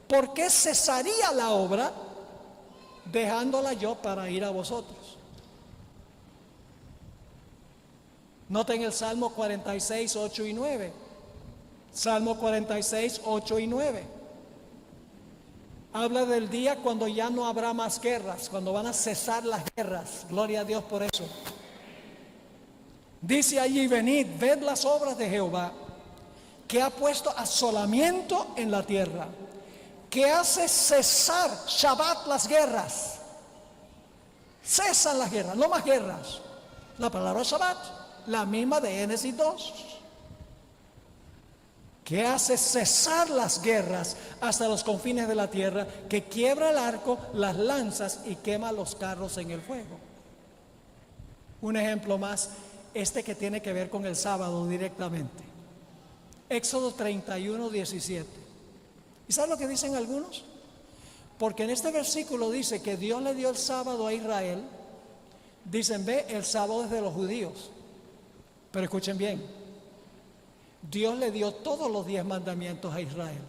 ¿Por qué cesaría la obra dejándola yo para ir a vosotros? Noten el Salmo 46, 8 y 9. Salmo 46, 8 y 9. Habla del día cuando ya no habrá más guerras, cuando van a cesar las guerras. Gloria a Dios por eso. Dice allí: venid, ved las obras de Jehová, que ha puesto asolamiento en la tierra, que hace cesar Shabbat las guerras. Cesan las guerras, no más guerras. La palabra Shabbat, la misma de Génesis 2. Que hace cesar las guerras hasta los confines de la tierra, que quiebra el arco, las lanzas y quema los carros en el fuego. Un ejemplo más, que tiene que ver con el sábado directamente. Éxodo 31, 17. ¿Y saben lo que dicen algunos? Porque en este versículo dice que Dios le dio el sábado a Israel. Dicen: ve, el sábado es de los judíos. Pero escuchen bien, Dios le dio todos los 10 mandamientos a Israel.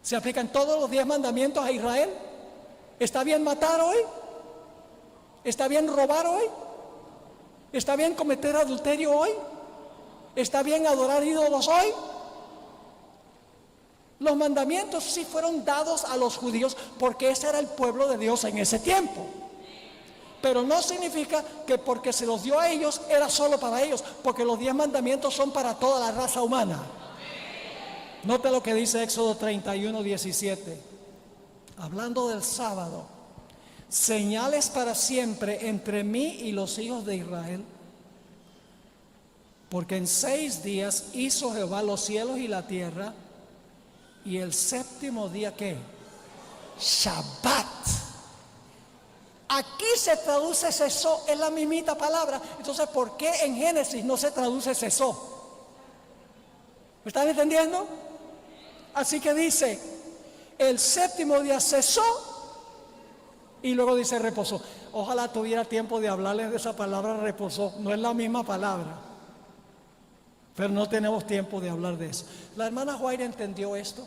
¿Se aplican todos los 10 mandamientos a Israel? ¿Está bien matar hoy? ¿Está bien robar hoy? ¿Está bien cometer adulterio hoy? ¿Está bien adorar ídolos hoy? Los mandamientos sí fueron dados a los judíos porque ese era el pueblo de Dios en ese tiempo. Pero no significa que porque se los dio a ellos era solo para ellos, porque los 10 mandamientos son para toda la raza humana. Note lo que dice Éxodo 31, 17. Hablando del sábado: señales para siempre entre mí y los hijos de Israel, porque en 6 días hizo Jehová los cielos y la tierra, y el séptimo día, ¿qué? Shabbat. Aquí se traduce cesó, es la mismita palabra. Entonces, ¿por qué en Génesis no se traduce cesó? ¿Me están entendiendo? Así que dice: el séptimo día cesó, y luego dice reposó. Ojalá tuviera tiempo de hablarles de esa palabra reposó. No es la misma palabra, pero no tenemos tiempo de hablar de eso. La hermana White entendió esto.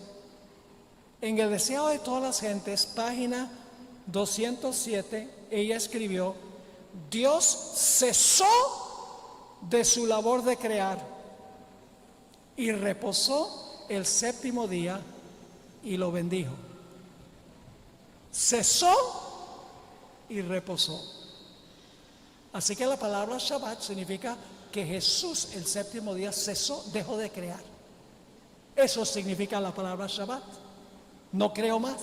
En el Deseo de todas las gentes, página 207, ella escribió: Dios cesó de su labor de crear y reposó el séptimo día y lo bendijo. Cesó y reposó. Así que la palabra Shabbat significa que Jesús el séptimo día cesó, dejó de crear. Eso significa la palabra Shabbat. No creó más.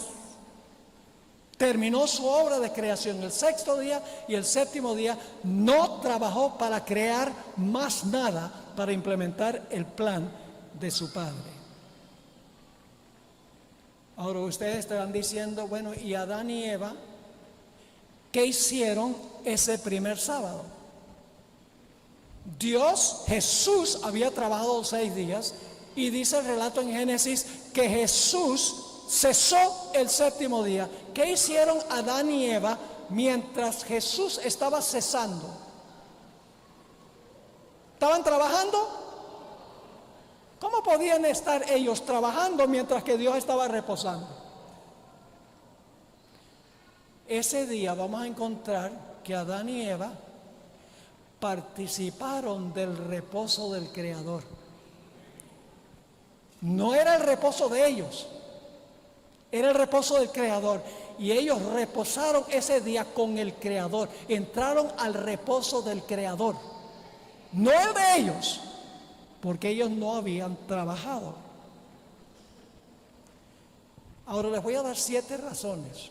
Terminó su obra de creación el sexto día, y el séptimo día no trabajó para crear más nada, para implementar el plan de su Padre. Ahora ustedes estarán diciendo: bueno, ¿y Adán y Eva qué hicieron ese primer sábado? Dios, Jesús, había trabajado 6 días, y dice el relato en Génesis que Jesús cesó el séptimo día. ¿Qué hicieron Adán y Eva mientras Jesús estaba cesando? ¿Estaban trabajando? ¿Cómo podían estar ellos trabajando mientras que Dios estaba reposando? Ese día vamos a encontrar que Adán y Eva participaron del reposo del Creador. No era el reposo de ellos, era el reposo del Creador. Y ellos reposaron ese día con el Creador. Entraron al reposo del Creador, no el de ellos, porque ellos no habían trabajado. Ahora les voy a dar 7 razones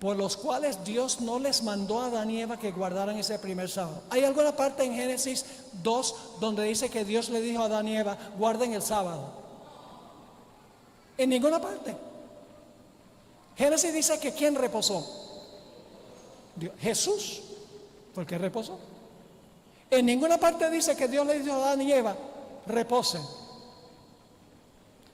por los cuales Dios no les mandó a Adán y Eva que guardaran ese primer sábado. ¿Hay alguna parte en Génesis 2 donde dice que Dios le dijo a Adán y Eva, guarden el sábado? En ninguna parte. Génesis dice que ¿quién reposó? Dios. Jesús fue el que reposó. En ninguna parte dice que Dios le dijo a Adán y Eva, reposen.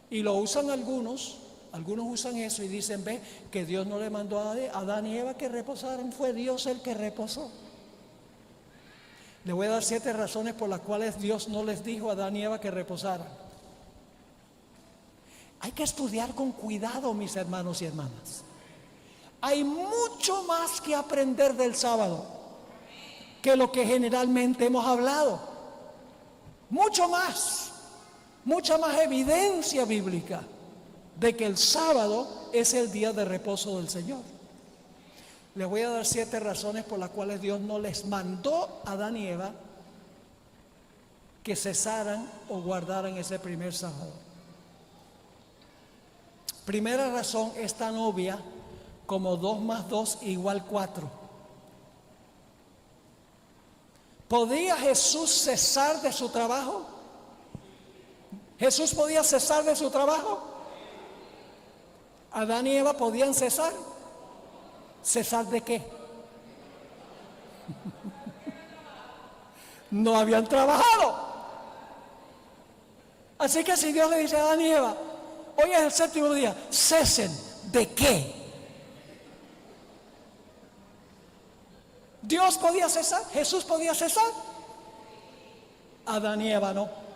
Y lo usan algunos usan eso y dicen, ve, que Dios no le mandó a Adán y Eva que reposaran, fue Dios el que reposó. Le voy a dar 7 razones por las cuales Dios no les dijo a Adán y Eva que reposaran. Hay que estudiar con cuidado, mis hermanos y hermanas. Hay mucho más que aprender del sábado que lo que generalmente hemos hablado. Mucho más, mucha más evidencia bíblica de que el sábado es el día de reposo del Señor. Les voy a dar 7 razones por las cuales Dios no les mandó a Adán y Eva que cesaran o guardaran ese primer sábado. Primera razón es tan obvia como 2 más 2 igual 4. ¿Podía Jesús cesar de su trabajo? ¿Jesús podía cesar de su trabajo? ¿Adán y Eva podían cesar? ¿Cesar de qué? No habían trabajado. Así que si Dios le dice a Adán y Eva, hoy es el 7º día, cesen, ¿de qué? ¿Dios podía cesar? ¿Jesús podía cesar? Adán y Eva no.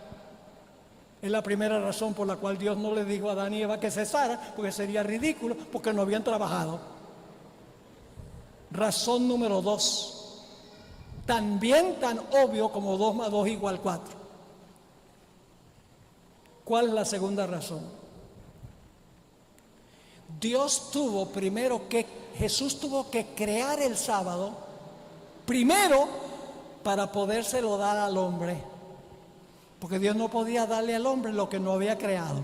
Es la primera razón por la cual Dios no le dijo a Adán y Eva que cesara, porque sería ridículo, porque no habían trabajado. Razón número 2, también tan obvio como 2 más 2 igual 4. ¿Cuál es la segunda razón? Jesús tuvo que crear el sábado, primero para podérselo dar al hombre. Porque Dios no podía darle al hombre lo que no había creado.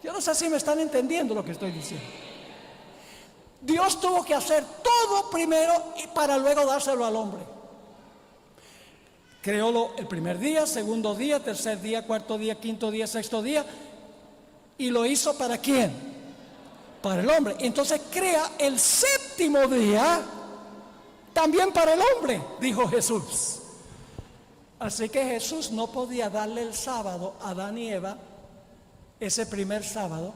Yo no sé si me están entendiendo lo que estoy diciendo. Dios tuvo que hacer todo primero y para luego dárselo al hombre. Creó el primer día, segundo día, tercer día, cuarto día, quinto día, sexto día. ¿Y lo hizo para quién? Para el hombre. Entonces crea el 7º día también para el hombre, dijo Jesús. Así que Jesús no podía darle el sábado a Adán y Eva, ese primer sábado,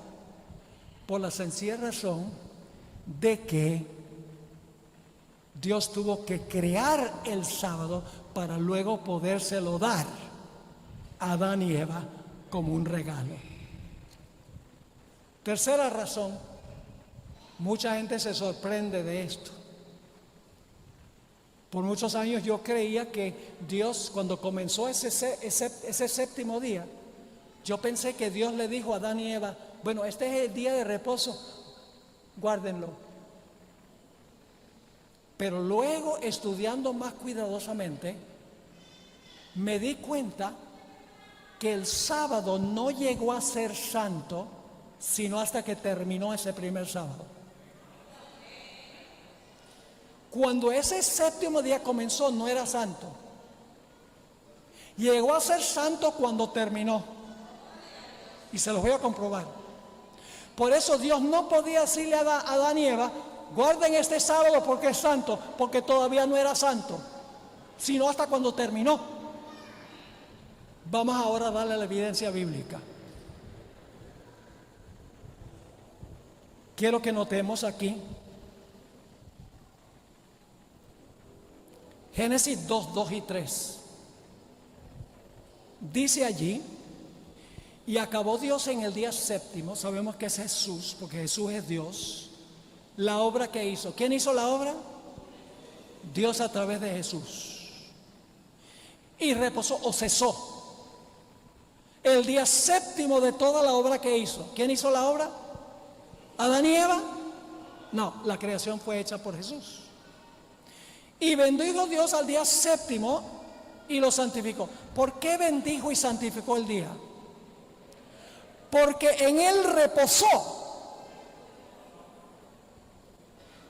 por la sencilla razón de que Dios tuvo que crear el sábado para luego podérselo dar a Adán y Eva como un regalo. Tercera razón, mucha gente se sorprende de esto. Por muchos años yo creía que Dios, cuando comenzó ese 7º día, yo pensé que Dios le dijo a Adán y Eva, bueno, este es el día de reposo, guárdenlo. Pero luego, estudiando más cuidadosamente, me di cuenta que el sábado no llegó a ser santo, sino hasta que terminó ese primer sábado. Cuando ese 7º día comenzó, no era santo. Llegó a ser santo cuando terminó. Y se los voy a comprobar. Por eso Dios no podía decirle a Adán y Eva, guarden este sábado porque es santo, porque todavía no era santo, sino hasta cuando terminó. Vamos ahora a darle la evidencia bíblica. Quiero que notemos aquí Génesis 2, 2 y 3. Dice allí, y acabó Dios en el día 7º, sabemos que es Jesús, porque Jesús es Dios, la obra que hizo. ¿Quién hizo la obra? Dios a través de Jesús. Y reposó o cesó el día 7º de toda la obra que hizo. ¿Quién hizo la obra? ¿Adán y Eva? No, la creación fue hecha por Jesús. Y bendijo Dios al día 7º y lo santificó. ¿Por qué bendijo y santificó el día? Porque en él reposó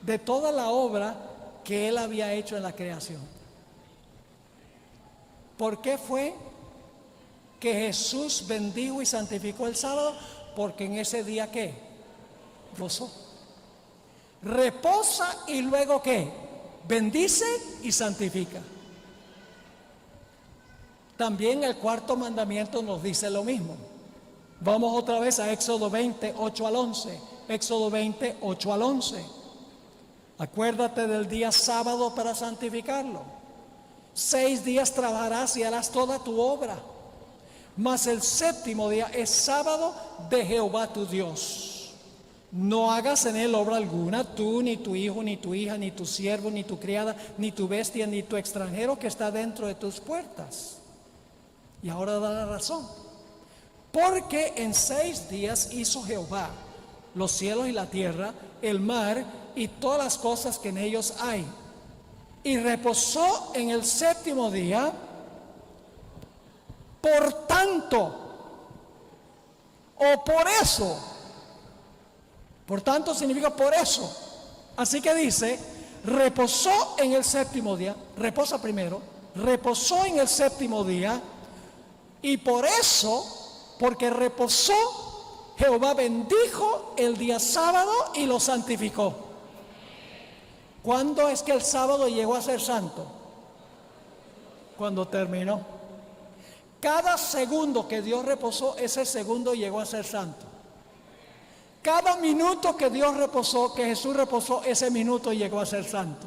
de toda la obra que Él había hecho en la creación. ¿Por qué fue que Jesús bendijo y santificó el sábado? Porque en ese día, ¿qué? Gozó. Reposa y luego, ¿qué? Bendice y santifica. También el cuarto mandamiento nos dice lo mismo. Vamos otra vez a Éxodo 20, 8 al 11. Éxodo 20, 8 al 11. Acuérdate del día sábado para santificarlo. 6 días trabajarás y harás toda tu obra, mas el séptimo día es sábado de Jehová tu Dios. No hagas en él obra alguna, tú, ni tu hijo, ni tu hija, ni tu siervo, ni tu criada, ni tu bestia, ni tu extranjero que está dentro de tus puertas. Y ahora da la razón. Porque en 6 días hizo Jehová los cielos y la tierra, el mar y todas las cosas que en ellos hay. Y reposó en el séptimo día. Por tanto, o por eso, por tanto significa por eso. Así que dice, reposó en el séptimo día, reposa primero, reposó en el séptimo día, y por eso, porque reposó, Jehová bendijo el día sábado y lo santificó. ¿Cuándo es que el sábado llegó a ser santo? Cuando terminó. Cada segundo que Dios reposó, ese segundo llegó a ser santo. Cada minuto que Dios reposó, que Jesús reposó, ese minuto llegó a ser santo.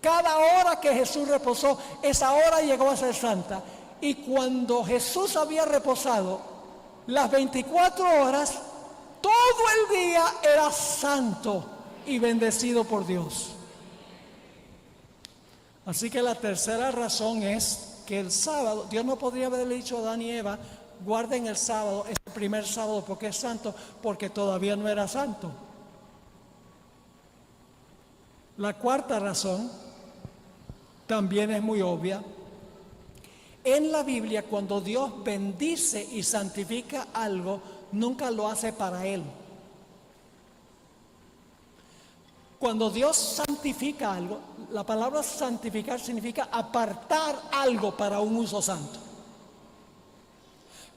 Cada hora que Jesús reposó, esa hora llegó a ser santa. Y cuando Jesús había reposado, las 24 horas, todo el día era santo y bendecido por Dios. Así que la tercera razón es que el sábado, Dios no podría haberle dicho a Adán y Eva, guarden el sábado, es el primer sábado porque es santo, porque todavía no era santo. La cuarta razón también es muy obvia. En la Biblia, cuando Dios bendice y santifica algo, nunca lo hace para Él. Cuando Dios santifica algo, la palabra santificar significa apartar algo para un uso santo.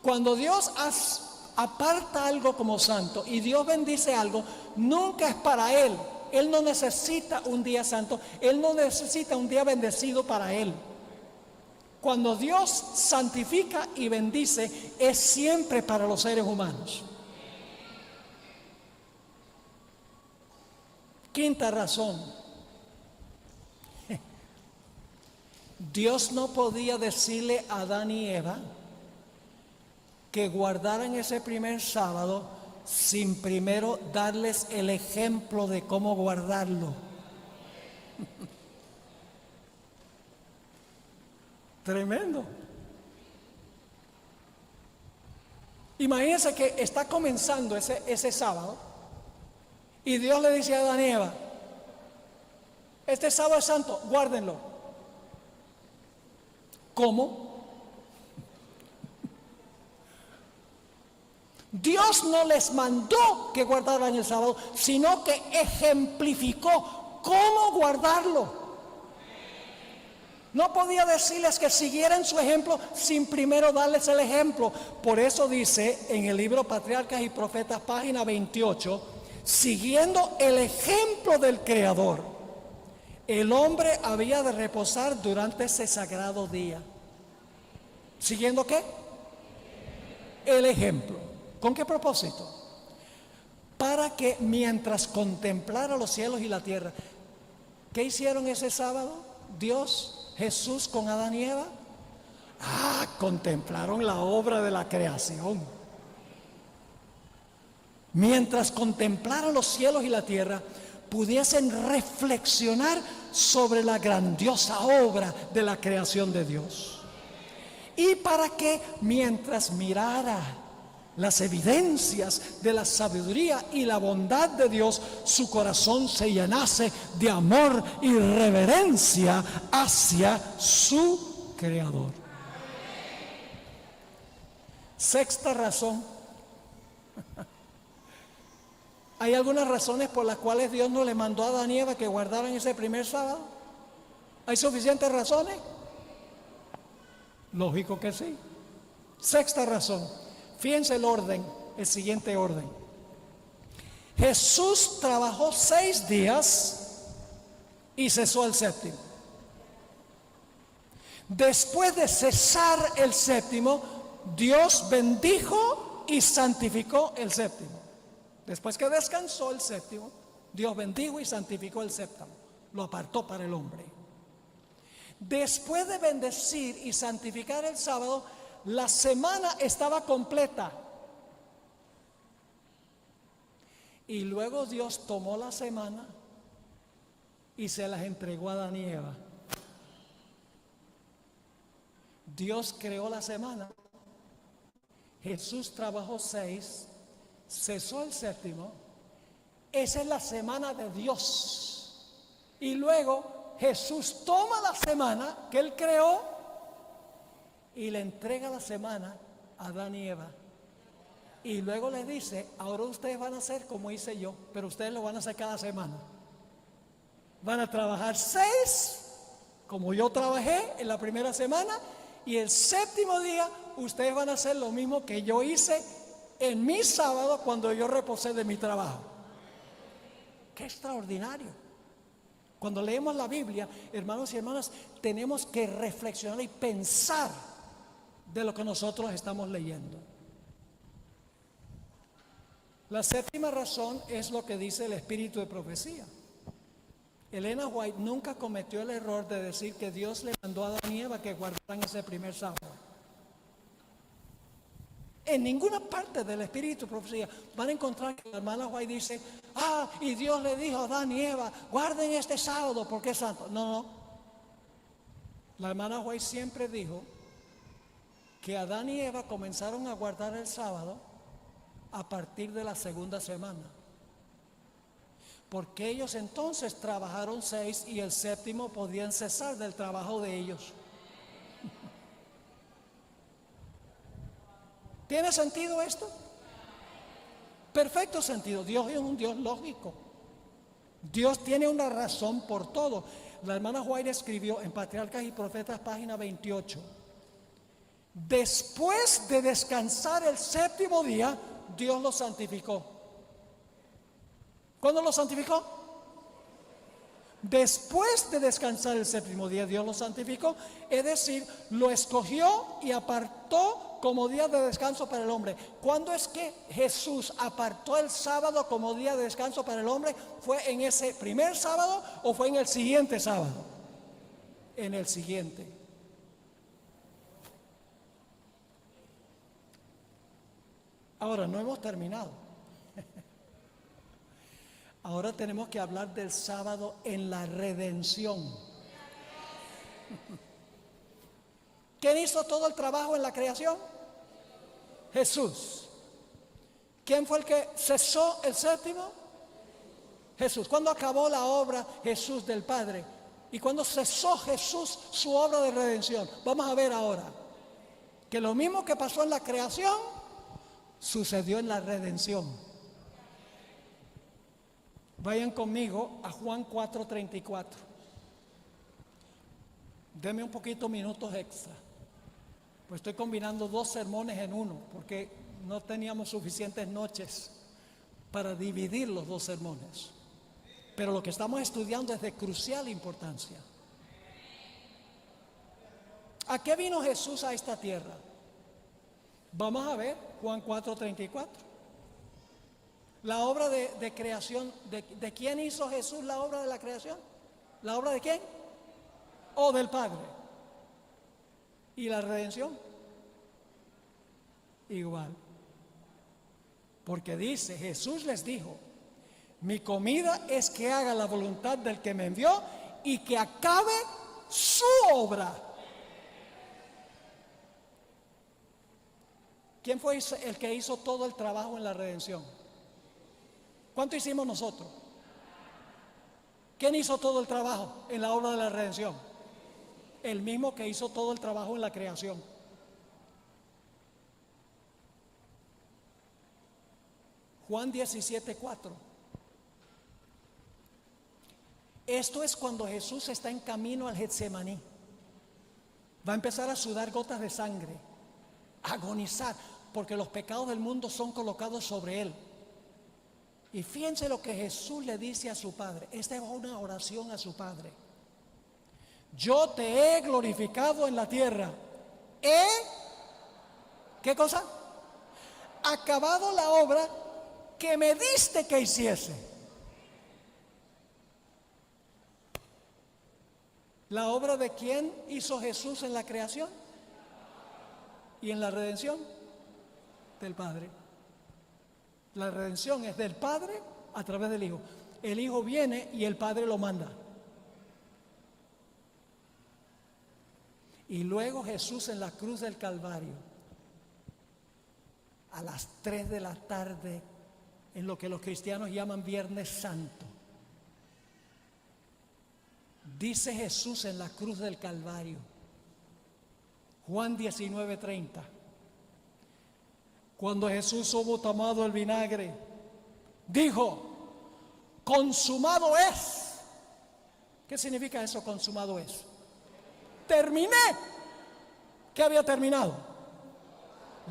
Cuando Dios aparta algo como santo y Dios bendice algo, nunca es para Él. Él no necesita un día santo, Él no necesita un día bendecido para Él. Cuando Dios santifica y bendice, es siempre para los seres humanos. Quinta razón. Dios no podía decirle a Adán y Eva que guardaran ese primer sábado sin primero darles el ejemplo de cómo guardarlo. Tremendo. Imagínense que está comenzando ese sábado y Dios le dice a Adán y Eva, este sábado es santo, guárdenlo. ¿Cómo? Dios no les mandó que guardaran el sábado, sino que ejemplificó cómo guardarlo. No podía decirles que siguieran su ejemplo sin primero darles el ejemplo. Por eso dice en el libro Patriarcas y Profetas, página 28, siguiendo el ejemplo del Creador, el hombre había de reposar durante ese sagrado día. ¿Siguiendo qué? El ejemplo. ¿Con qué propósito? Para que mientras contemplara los cielos y la tierra, ¿qué hicieron ese sábado? Dios, Jesús con Adán y Eva. Contemplaron la obra de la creación. Mientras contemplaran los cielos y la tierra, pudiesen reflexionar sobre la grandiosa obra de la creación de Dios. Y para que mientras mirara las evidencias de la sabiduría y la bondad de Dios, su corazón se llenase de amor y reverencia hacia su Creador. Sexta razón. ¿Hay algunas razones por las cuales Dios no le mandó a Adán y Eva que guardaran ese primer sábado? ¿Hay suficientes razones? Lógico que sí. Sexta razón. Fíjense el orden, el siguiente orden. Jesús trabajó 6 días y cesó el séptimo. Después de cesar el séptimo, Dios bendijo y santificó el séptimo. Después que descansó el séptimo, Dios bendijo y santificó el séptimo. Lo apartó para el hombre. Después de bendecir y santificar el sábado, la semana estaba completa. Y luego Dios tomó la semana y se las entregó a Adán y Eva. Dios creó la semana. Jesús trabajó 6, cesó el séptimo. Esa es la semana de Dios. Y luego Jesús toma la semana que Él creó y le entrega la semana a Adán y Eva. Y luego le dice, ahora ustedes van a hacer como hice yo, pero ustedes lo van a hacer cada semana. Van a trabajar 6, como yo trabajé en la primera semana, y el séptimo día ustedes van a hacer lo mismo que yo hice en mi sábado cuando yo reposé de mi trabajo. ¡Qué extraordinario! Cuando leemos la Biblia, hermanos y hermanas, tenemos que reflexionar y pensar de lo que nosotros estamos leyendo. La séptima razón es lo que dice el espíritu de profecía. Elena White nunca cometió el error de decir que Dios le mandó a Adán y Eva que guardaran ese primer sábado. En ninguna parte del espíritu de profecía van a encontrar que la hermana White dice, y Dios le dijo a Adán y Eva, guarden este sábado porque es santo. No. La hermana White siempre dijo que Adán y Eva comenzaron a guardar el sábado a partir de la segunda semana, porque ellos entonces trabajaron 6 y el séptimo podían cesar del trabajo de ellos. ¿Tiene sentido esto? Perfecto sentido. Dios es un Dios lógico. Dios tiene una razón por todo. La hermana White escribió en Patriarcas y Profetas, página 28. Después de descansar el séptimo día, Dios lo santificó. ¿Cuándo lo santificó? Después de descansar el séptimo día, Dios lo santificó. Es decir, lo escogió y apartó como día de descanso para el hombre. ¿Cuándo es que Jesús apartó el sábado como día de descanso para el hombre? ¿Fue en ese primer sábado o fue en el siguiente sábado? En el siguiente. Ahora, no hemos terminado. Ahora tenemos que hablar del sábado en la redención. ¿Quién hizo todo el trabajo en la creación? Jesús. ¿Quién fue el que cesó el séptimo? Jesús. ¿Cuándo acabó la obra Jesús del Padre? ¿Y cuándo cesó Jesús su obra de redención? Vamos a ver ahora que lo mismo que pasó en la creación sucedió en la redención. Vayan conmigo a Juan 4:34. Deme un poquito minutos extra, pues estoy combinando 2 sermones en uno, porque no teníamos suficientes noches para dividir los 2 sermones. Pero lo que estamos estudiando es de crucial importancia. ¿A qué vino Jesús a esta tierra? Vamos a ver Juan 4:34. La obra de creación, ¿de quién hizo Jesús la obra de la creación? ¿La obra de quién? ¿O del Padre? ¿Y la redención? Igual. Porque dice, Jesús les dijo, mi comida es que haga la voluntad del que me envió y que acabe su obra. ¿Quién fue el que hizo todo el trabajo en la redención? ¿Cuánto hicimos nosotros? ¿Quién hizo todo el trabajo en la obra de la redención? El mismo que hizo todo el trabajo en la creación. Juan 17:4. Esto es cuando Jesús está en camino al Getsemaní. Va a empezar a sudar gotas de sangre, a agonizar, porque los pecados del mundo son colocados sobre él. Y fíjense lo que Jesús le dice a su Padre. Esta es una oración a su Padre. Yo te he glorificado en la tierra. ¿Qué cosa? Acabado la obra que me diste que hiciese. ¿La obra de quién hizo Jesús en la creación? ¿Y en la redención? Del Padre. La redención es del Padre a través del Hijo. El Hijo viene y el Padre lo manda. Y luego Jesús en la cruz del Calvario, a las 3 de la tarde, en lo que los cristianos llaman Viernes Santo, dice Jesús en la cruz del Calvario, Juan 19:30, cuando Jesús hubo tomado el vinagre, dijo: consumado es. ¿Qué significa eso, consumado es? Terminé. ¿Qué había terminado?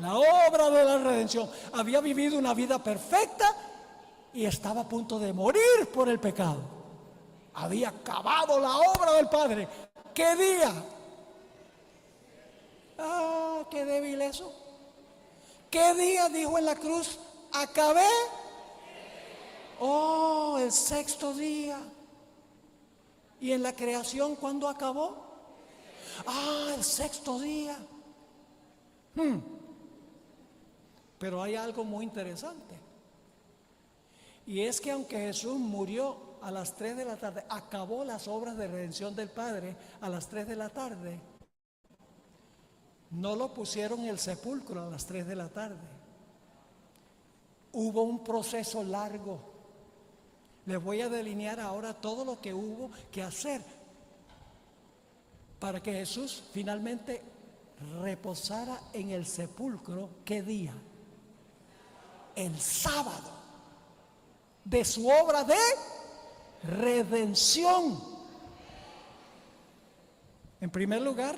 La obra de la redención. Había vivido una vida perfecta y estaba a punto de morir por el pecado. Había acabado la obra del Padre. ¿Qué día? Ah, qué débil eso. ¿Qué día dijo en la cruz? Acabé. Oh, el 6º día. ¿Y en la creación cuándo acabó? Ah, el 6º día. Pero hay algo muy interesante. Y es que aunque Jesús murió a las 3 de la tarde, acabó las obras de redención del Padre a las 3 de la tarde, no lo pusieron en el sepulcro a las 3 de la tarde. Hubo un proceso largo. Les voy a delinear ahora todo lo que hubo que hacer para que Jesús finalmente reposara en el sepulcro. ¿Qué día? El sábado de su obra de redención. En primer lugar,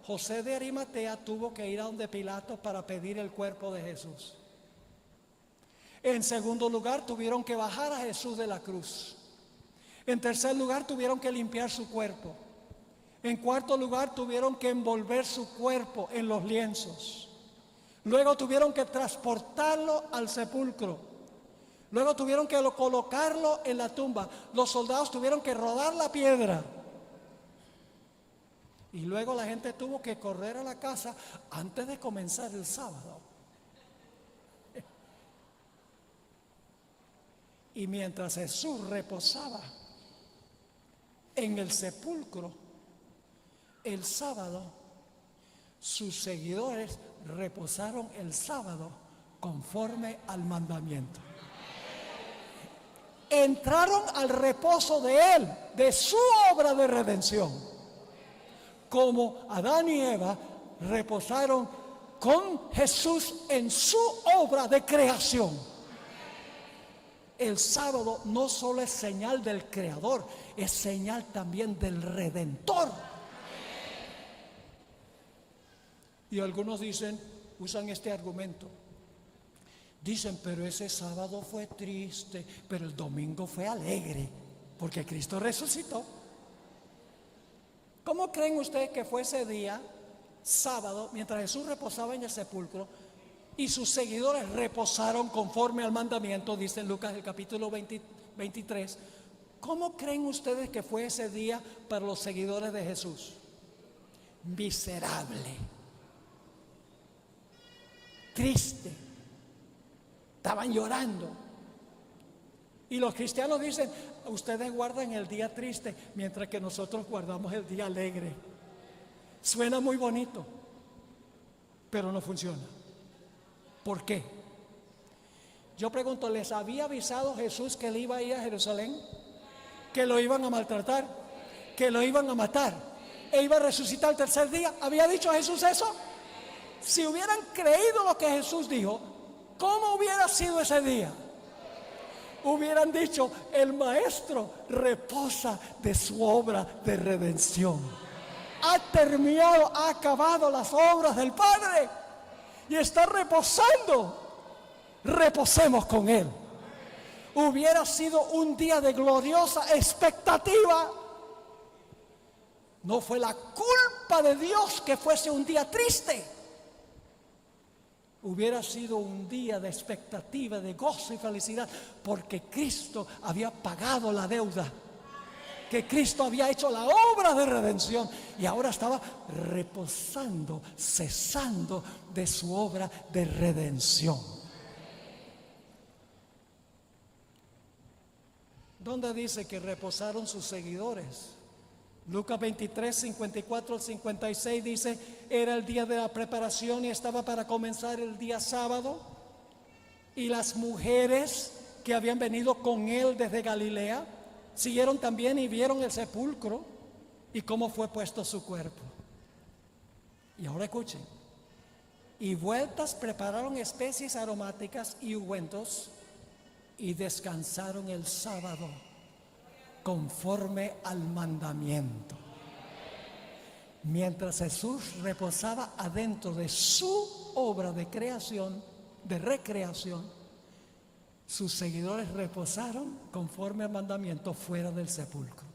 José de Arimatea tuvo que ir a donde Pilato para pedir el cuerpo de Jesús. En segundo lugar, tuvieron que bajar a Jesús de la cruz. En tercer lugar, tuvieron que limpiar su cuerpo. En cuarto lugar, tuvieron que envolver su cuerpo en los lienzos. Luego tuvieron que transportarlo al sepulcro. Luego tuvieron que colocarlo en la tumba. Los soldados tuvieron que rodar la piedra. Y luego la gente tuvo que correr a la casa antes de comenzar el sábado. Y mientras Jesús reposaba en el sepulcro, el sábado, sus seguidores reposaron el sábado conforme al mandamiento. Entraron al reposo de Él, de su obra de redención, como Adán y Eva reposaron con Jesús en su obra de creación. El sábado no solo es señal del Creador, es señal también del Redentor. Y algunos usan este argumento. Dicen, pero ese sábado fue triste, pero el domingo fue alegre, porque Cristo resucitó. ¿Cómo creen ustedes que fue ese día, sábado, mientras Jesús reposaba en el sepulcro y sus seguidores reposaron conforme al mandamiento, dice en Lucas el capítulo 23? ¿Cómo creen ustedes que fue ese día para los seguidores de Jesús? Miserable, triste, estaban llorando. Y los cristianos dicen, ustedes guardan el día triste mientras que nosotros guardamos el día alegre. Suena muy bonito, pero no funciona. ¿Por qué? Yo pregunto, ¿les había avisado Jesús que él iba a ir a Jerusalén? ¿Que lo iban a maltratar? ¿Que lo iban a matar? ¿E iba a resucitar el tercer día? ¿Había dicho Jesús eso? Si hubieran creído lo que Jesús dijo, ¿cómo hubiera sido ese día? hubieran dicho: el maestro reposa de su obra de redención. Ha terminado, ha acabado las obras del Padre y está reposando. Reposemos con Él. Hubiera sido un día de gloriosa expectativa. No fue la culpa de Dios que fuese un día triste. Hubiera sido un día de expectativa, de gozo y felicidad, porque Cristo había pagado la deuda, que Cristo había hecho la obra de redención y ahora estaba reposando, cesando de su obra de redención. ¿Dónde dice que reposaron sus seguidores? Lucas 23, 54 al 56 dice: era el día de la preparación y estaba para comenzar el día sábado, y las mujeres que habían venido con él desde Galilea siguieron también y vieron el sepulcro y cómo fue puesto su cuerpo. Y ahora escuchen: y vueltas prepararon especies aromáticas y ungüentos y descansaron el sábado conforme al mandamiento. Mientras Jesús reposaba adentro de su obra de creación, de recreación, sus seguidores reposaron conforme al mandamiento fuera del sepulcro.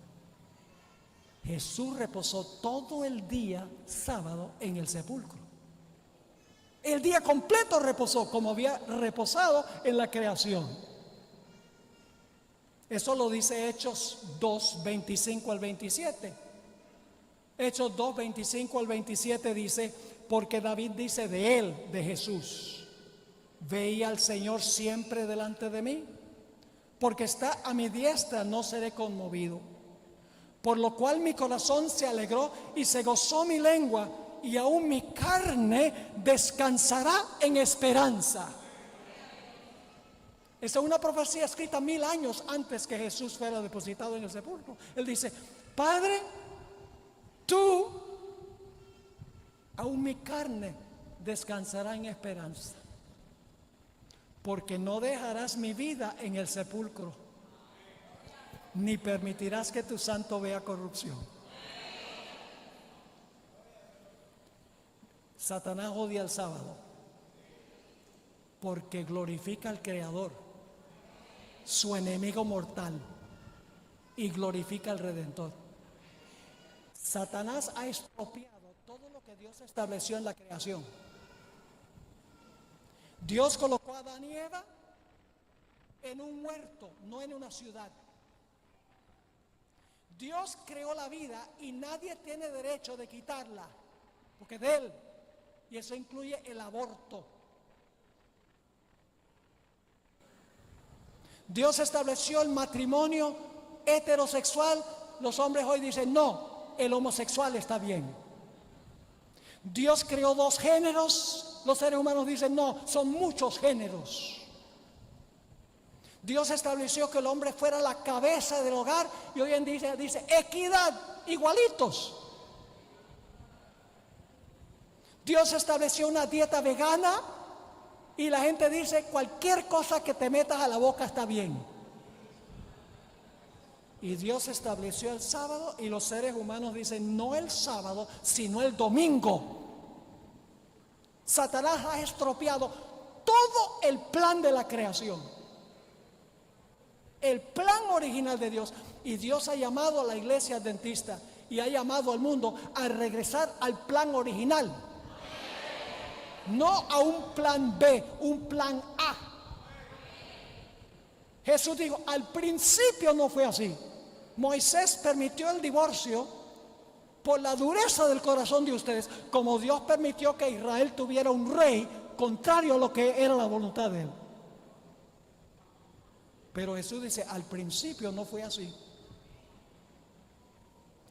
Jesús reposó todo el día sábado en el sepulcro. El día completo reposó como había reposado en la creación. Eso lo dice Hechos 2, 25 al 27. Hechos 2, 25 al 27 dice: porque David dice de él, de Jesús: veía al Señor siempre delante de mí, porque está a mi diestra, no seré conmovido. Por lo cual mi corazón se alegró y se gozó mi lengua, y aún mi carne descansará en esperanza. Esa es una profecía escrita 1000 años antes que Jesús fuera depositado en el sepulcro. Él dice: Padre, tú, aún mi carne descansará en esperanza, porque no dejarás mi vida en el sepulcro, ni permitirás que tu santo vea corrupción. Satanás odia el sábado porque glorifica al Creador, su enemigo mortal, y glorifica al Redentor. Satanás ha estropeado todo lo que Dios estableció en la creación. Dios colocó a Adán y Eva en un huerto, no en una ciudad. Dios creó la vida y nadie tiene derecho de quitarla, porque de Él, y eso incluye el aborto. Dios estableció el matrimonio heterosexual. Los hombres hoy dicen: no, el homosexual está bien. Dios creó 2 géneros. Los seres humanos dicen: no, son muchos géneros. Dios estableció que el hombre fuera la cabeza del hogar, y hoy en día dice equidad, igualitos. Dios estableció una dieta vegana y la gente dice: cualquier cosa que te metas a la boca está bien. Y Dios estableció el sábado y los seres humanos dicen: no el sábado, sino el domingo. Satanás ha estropeado todo el plan de la creación, el plan original de Dios. Y Dios ha llamado a la iglesia adventista y ha llamado al mundo a regresar al plan original. No a un plan B, un plan A. Jesús dijo: al principio no fue así. Moisés permitió el divorcio por la dureza del corazón de ustedes, como Dios permitió que Israel tuviera un rey contrario a lo que era la voluntad de Él. Pero Jesús dice: al principio no fue así.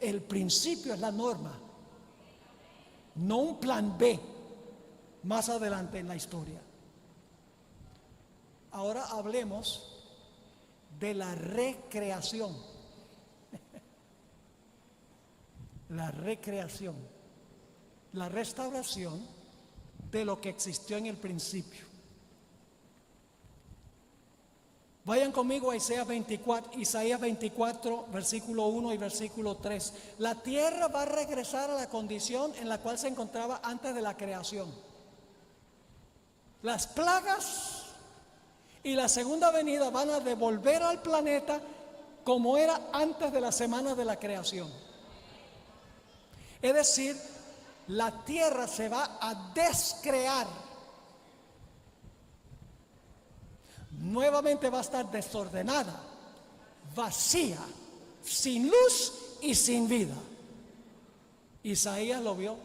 El principio es la norma, no un plan B más adelante en la historia. Ahora hablemos de la recreación. La recreación, la restauración de lo que existió en el principio. Vayan conmigo a Isaías 24, versículo 1 y versículo 3. La tierra va a regresar a la condición en la cual se encontraba antes de la creación. Las plagas y la segunda venida van a devolver al planeta como era antes de la semana de la creación. Es decir, la tierra se va a descrear. Nuevamente va a estar desordenada, vacía, sin luz y sin vida. Isaías lo vio.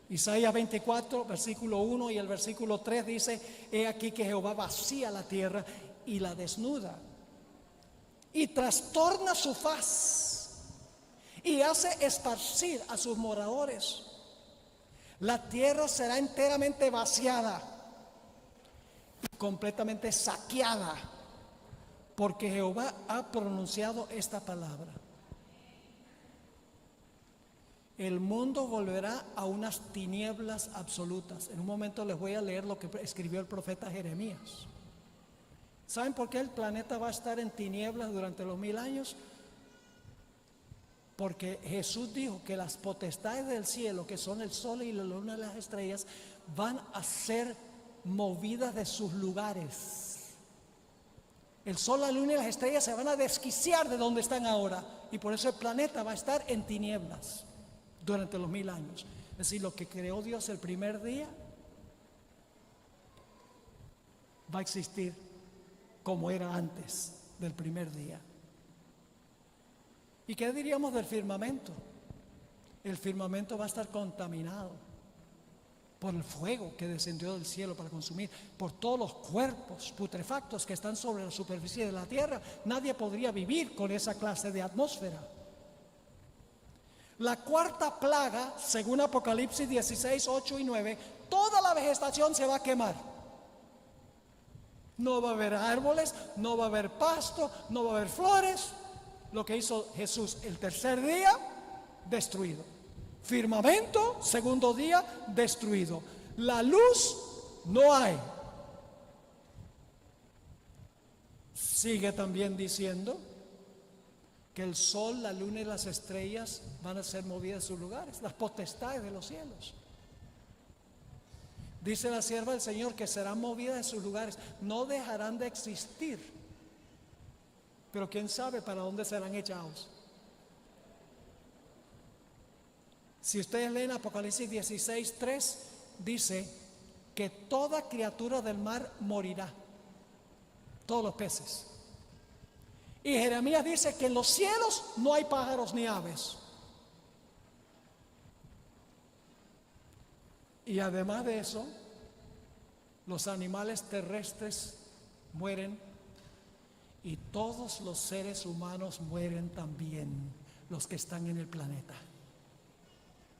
Isaías 24, versículo 1 y el versículo 3 dice: he aquí que Jehová vacía la tierra y la desnuda, y trastorna su faz, y hace esparcir a sus moradores. La tierra será enteramente vaciada y completamente saqueada, porque Jehová ha pronunciado esta palabra. El mundo volverá a unas tinieblas absolutas. En un momento les voy a leer lo que escribió el profeta Jeremías. ¿Saben por qué el planeta va a estar en tinieblas durante los 1000 años? Porque Jesús dijo que las potestades del cielo, que son el sol y la luna y las estrellas, van a ser movidas de sus lugares. El sol, la luna y las estrellas se van a desquiciar de donde están ahora, y por eso el planeta va a estar en tinieblas durante los 1000 años. Es decir, lo que creó Dios el primer día va a existir como era antes del primer día. ¿Y qué diríamos del firmamento? El firmamento va a estar contaminado por el fuego que descendió del cielo para consumir, por todos los cuerpos putrefactos que están sobre la superficie de la tierra. Nadie podría vivir con esa clase de atmósfera. La cuarta plaga, según Apocalipsis 16, 8 y 9, toda la vegetación se va a quemar. No va a haber árboles, no va a haber pasto, no va a haber flores. Lo que hizo Jesús el tercer día, destruido. Firmamento, segundo día, destruido. La luz no hay. Sigue también diciendo que el sol, la luna y las estrellas van a ser movidas de sus lugares, las potestades de los cielos. Dice la sierva del Señor que serán movidas de sus lugares, no dejarán de existir, pero quién sabe para dónde serán echados. Si ustedes leen Apocalipsis 16, 3, dice que toda criatura del mar morirá, todos los peces. Y Jeremías dice que en los cielos no hay pájaros ni aves. Y además de eso, los animales terrestres mueren y todos los seres humanos mueren también, los que están en el planeta.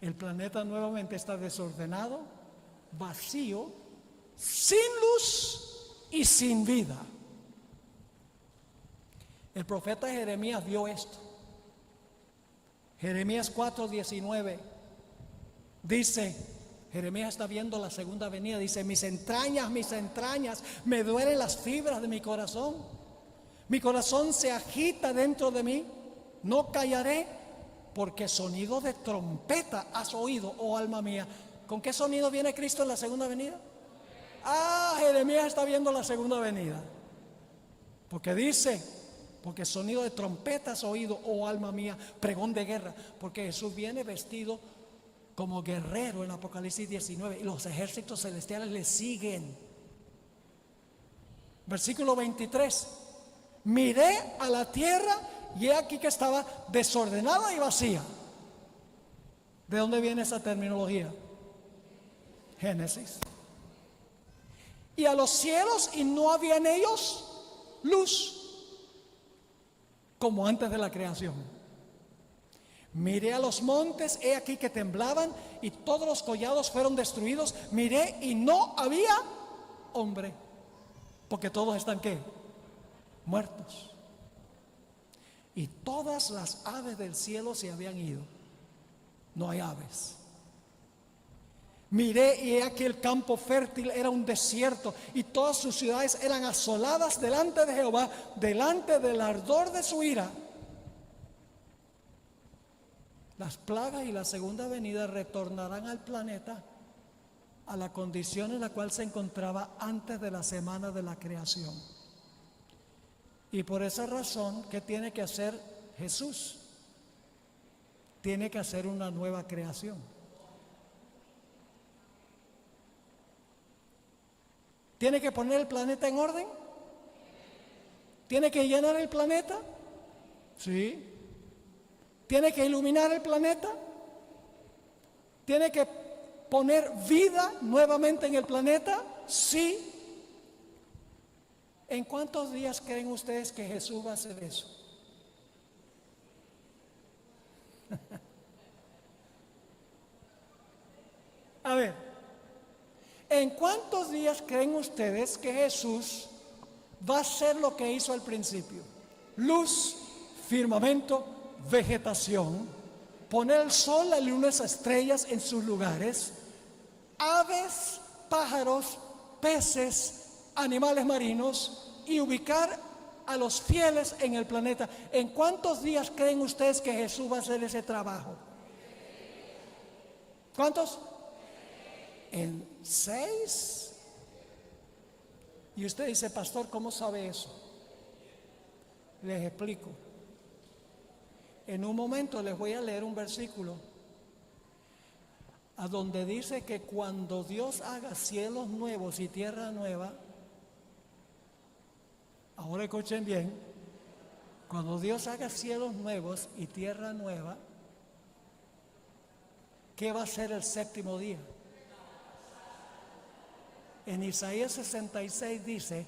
El planeta nuevamente está desordenado, vacío, sin luz y sin vida. El profeta Jeremías vio esto. Jeremías 4:19 dice, Jeremías está viendo la segunda venida, dice: mis entrañas, me duelen las fibras de mi corazón. Mi corazón se agita dentro de mí, no callaré, porque sonido de trompeta has oído, oh alma mía. ¿Con qué sonido viene Cristo en la segunda venida? Jeremías está viendo la segunda venida, porque dice: porque sonido de trompeta has oído, oh alma mía, pregón de guerra. Porque Jesús viene vestido como guerrero en Apocalipsis 19 y los ejércitos celestiales le siguen. Versículo 23: miré a la tierra y he aquí que estaba desordenada y vacía. ¿De dónde viene esa terminología? Génesis. Y a los cielos, y no había en ellos luz, como antes de la creación. Miré a los montes, he aquí que temblaban, y todos los collados fueron destruidos. Miré y no había hombre, porque todos están ¿qué? Muertos. Y todas las aves del cielo se habían ido. No hay aves. Miré y he aquí el campo fértil era un desierto y todas sus ciudades eran asoladas delante de Jehová, delante del ardor de su ira. Las plagas y la segunda venida retornarán al planeta a la condición en la cual se encontraba antes de la semana de la creación. Y por esa razón, ¿qué tiene que hacer Jesús? Tiene que hacer una nueva creación. ¿Tiene que poner el planeta en orden? ¿Tiene que llenar el planeta? Sí. ¿Tiene que iluminar el planeta? ¿Tiene que poner vida nuevamente en el planeta? Sí. ¿En cuántos días creen ustedes que Jesús va a hacer eso? A ver, ¿en cuántos días creen ustedes que Jesús va a hacer lo que hizo al principio? Luz, firmamento, vegetación, poner el sol, la luna, las estrellas en sus lugares, aves, pájaros, peces, animales marinos, y ubicar a los fieles en el planeta. ¿En cuántos días creen ustedes que Jesús va a hacer ese trabajo? ¿Cuántos? ¿En 6? Y usted dice, pastor, ¿cómo sabe eso? Les explico. En un momento les voy a leer un versículo a donde dice que cuando Dios haga cielos nuevos y tierra nueva, ahora escuchen bien, cuando Dios haga cielos nuevos y tierra nueva, ¿qué va a ser el séptimo día? En Isaías 66 dice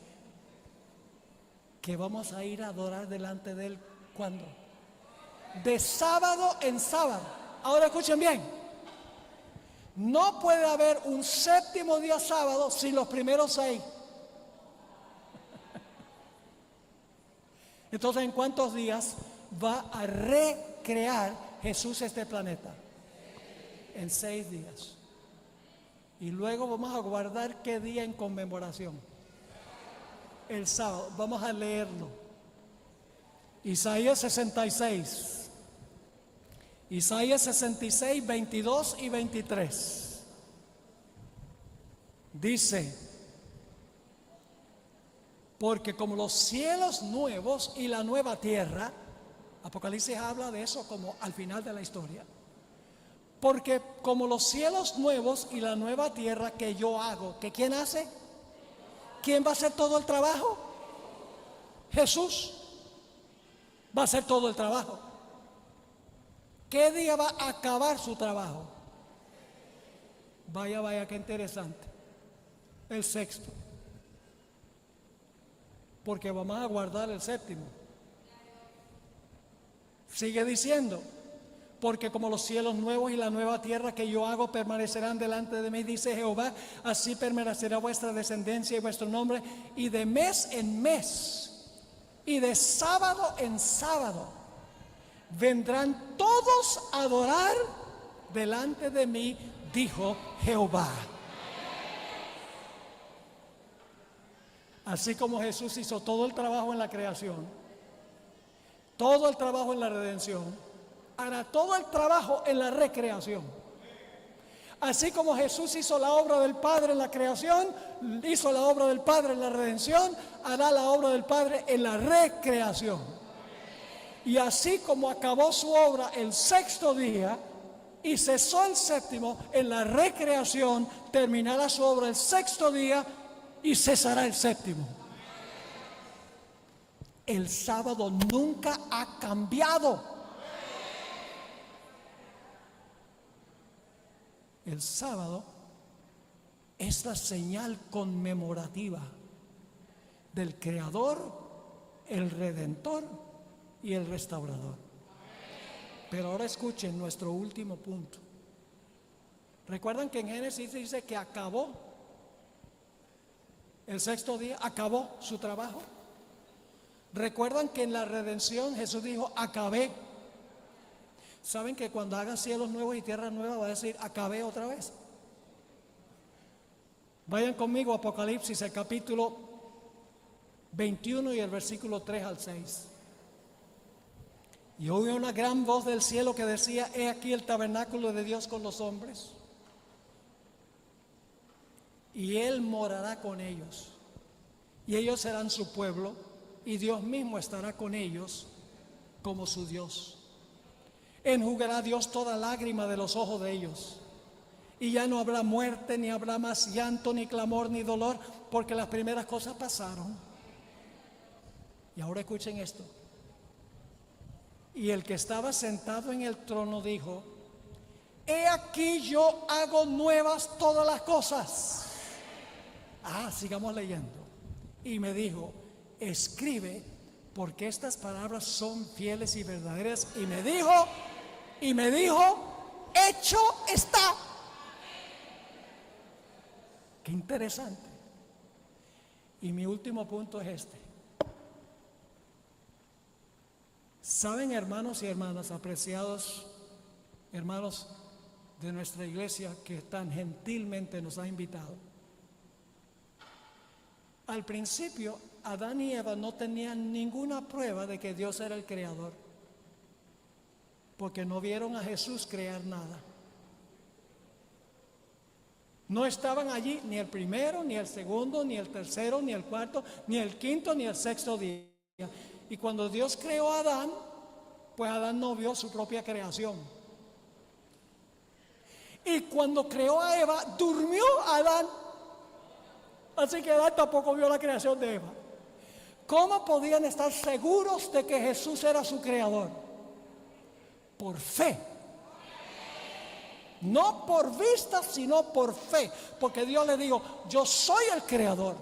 que vamos a ir a adorar delante de Él. ¿Cuándo? De sábado en sábado. Ahora escuchen bien. No puede haber un séptimo día sábado sin los primeros 6. Entonces, ¿en cuántos días va a recrear Jesús este planeta? En 6 días. Y luego vamos a guardar qué día en conmemoración. El sábado. Vamos a leerlo. Isaías 66. Isaías 66, 22 y 23. Dice: porque como los cielos nuevos y la nueva tierra, Apocalipsis habla de eso como al final de la historia. Porque como los cielos nuevos y la nueva tierra que yo hago, ¿que quién hace? ¿Quién va a hacer todo el trabajo? Jesús va a hacer todo el trabajo. ¿Qué día va a acabar su trabajo? Vaya, qué interesante. El sexto. Porque vamos a guardar el séptimo. Sigue diciendo: porque como los cielos nuevos y la nueva tierra que yo hago permanecerán delante de mí, dice Jehová, así permanecerá vuestra descendencia y vuestro nombre, y de mes en mes, y de sábado en sábado, vendrán todos a adorar delante de mí, dijo Jehová. Así como Jesús hizo todo el trabajo en la creación, todo el trabajo en la redención, hará todo el trabajo en la recreación. Así como Jesús hizo la obra del Padre en la creación, hizo la obra del Padre en la redención, hará la obra del Padre en la recreación. Y así como acabó su obra el sexto día y cesó el séptimo, en la recreación terminará su obra el sexto día y cesará el séptimo. El sábado nunca ha cambiado. El sábado es la señal conmemorativa del Creador, el Redentor y el Restaurador. Pero ahora escuchen nuestro último punto. ¿Recuerdan que en Génesis dice que acabó el sexto día? Acabó su trabajo. ¿Recuerdan que en la redención Jesús dijo: acabé? ¿Saben que cuando haga cielos nuevos y tierra nueva va a decir acabé otra vez? Vayan conmigo a Apocalipsis, el capítulo 21 y el versículo 3 al 6. Y oí una gran voz del cielo que decía: he aquí el tabernáculo de Dios con los hombres, y Él morará con ellos, y ellos serán su pueblo, y Dios mismo estará con ellos como su Dios. Enjugará Dios toda lágrima de los ojos de ellos, y ya no habrá muerte, ni habrá más llanto, ni clamor, ni dolor, porque las primeras cosas pasaron. Y ahora escuchen esto. Y el que estaba sentado en el trono dijo: he aquí yo hago nuevas todas las cosas. Sigamos leyendo. Y me dijo: escribe, porque estas palabras son fieles y verdaderas. Y me dijo, hecho está. Qué interesante. Y mi último punto es este. Saben, hermanos y hermanas, apreciados hermanos de nuestra iglesia que tan gentilmente nos ha invitado. Al principio, Adán y Eva no tenían ninguna prueba de que Dios era el creador, porque no vieron a Jesús crear nada. No estaban allí ni el primero, ni el segundo, ni el tercero, ni el cuarto, ni el quinto, ni el sexto día. Y cuando Dios creó a Adán, pues Adán no vio su propia creación. Y cuando creó a Eva, durmió Adán. Así que Adán tampoco vio la creación de Eva. ¿Cómo podían estar seguros de que Jesús era su creador? Por fe. No por vista, sino por fe. Porque Dios le dijo: yo soy el creador.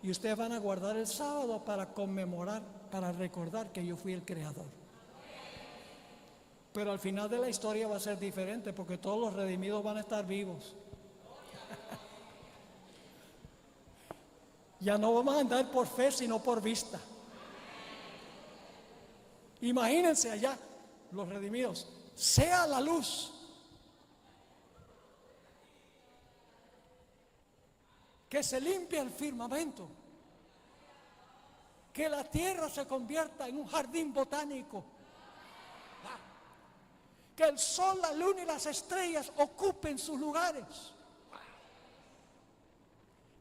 Y ustedes van a guardar el sábado para conmemorar, para recordar que yo fui el creador. Pero al final de la historia va a ser diferente, porque todos los redimidos van a estar vivos. Ya no vamos a andar por fe, sino por vista. Imagínense allá, los redimidos: sea la luz. Que se limpie el firmamento. Que la tierra se convierta en un jardín botánico. Que el sol, la luna y las estrellas ocupen sus lugares.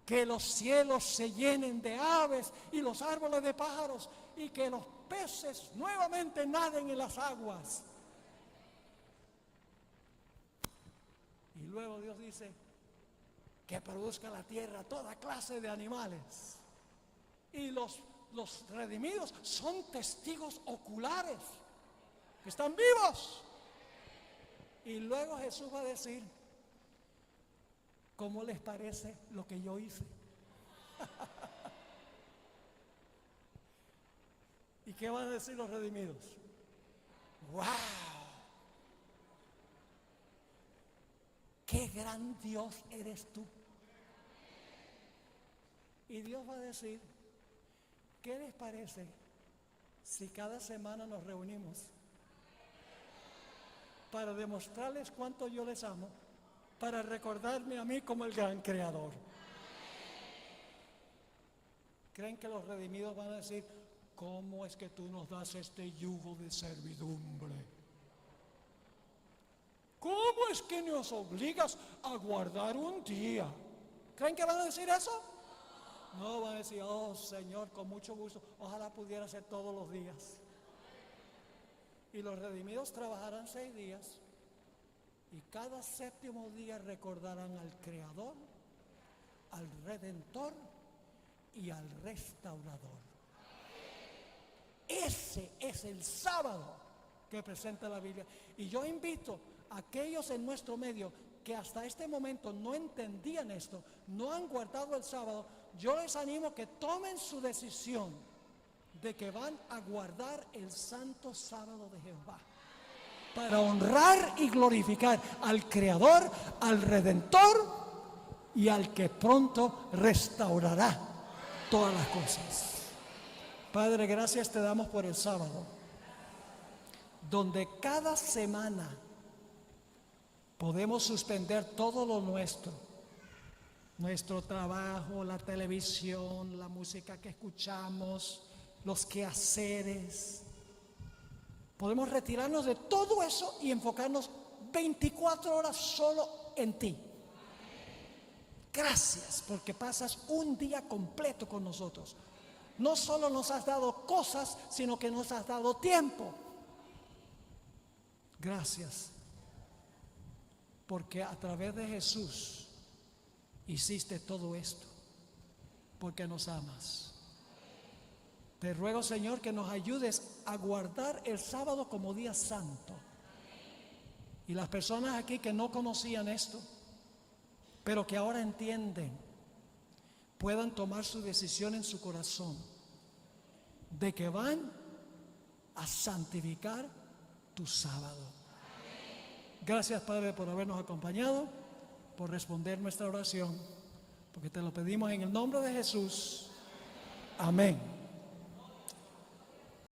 Que los cielos se llenen de aves y los árboles de pájaros, y que los peces nuevamente naden en las aguas. Y luego Dios dice: que produzca la tierra toda clase de animales. Y los redimidos son testigos oculares, que están vivos. Y luego Jesús va a decir: ¿cómo les parece lo que yo hice? ¿Y qué van a decir los redimidos? ¡Wow! ¡Qué gran Dios eres tú! Y Dios va a decir: ¿qué les parece si cada semana nos reunimos para demostrarles cuánto yo les amo, para recordarme a mí como el gran creador? ¿Creen que los redimidos van a decir: ¿cómo es que tú nos das este yugo de servidumbre? ¿Cómo es que nos obligas a guardar un día? ¿Creen que van a decir eso? No, van a decir: oh Señor, con mucho gusto, ojalá pudiera ser todos los días. Y los redimidos trabajarán 6 días, y cada séptimo día recordarán al Creador, al Redentor y al Restaurador. Ese es el sábado que presenta la Biblia. Y yo invito a aquellos en nuestro medio que hasta este momento no entendían esto, no han guardado el sábado, yo les animo que tomen su decisión de que van a guardar el santo sábado de Jehová, para honrar y glorificar al Creador, al Redentor y al que pronto restaurará todas las cosas. Padre, gracias te damos por el sábado, donde cada semana podemos suspender todo lo nuestro nuestro trabajo, la televisión, la música que escuchamos, los quehaceres. Podemos retirarnos de todo eso y enfocarnos 24 horas solo en ti. Gracias porque pasas un día completo con nosotros. No solo nos has dado cosas, sino que nos has dado tiempo. Gracias porque a través de Jesús hiciste todo esto, porque nos amas. Te ruego, Señor, que nos ayudes a guardar el sábado como día santo. Y las personas aquí que no conocían esto, pero que ahora entienden, puedan tomar su decisión en su corazón de que van a santificar tu sábado. Gracias, Padre, por habernos acompañado, por responder nuestra oración, porque te lo pedimos en el nombre de Jesús. Amén.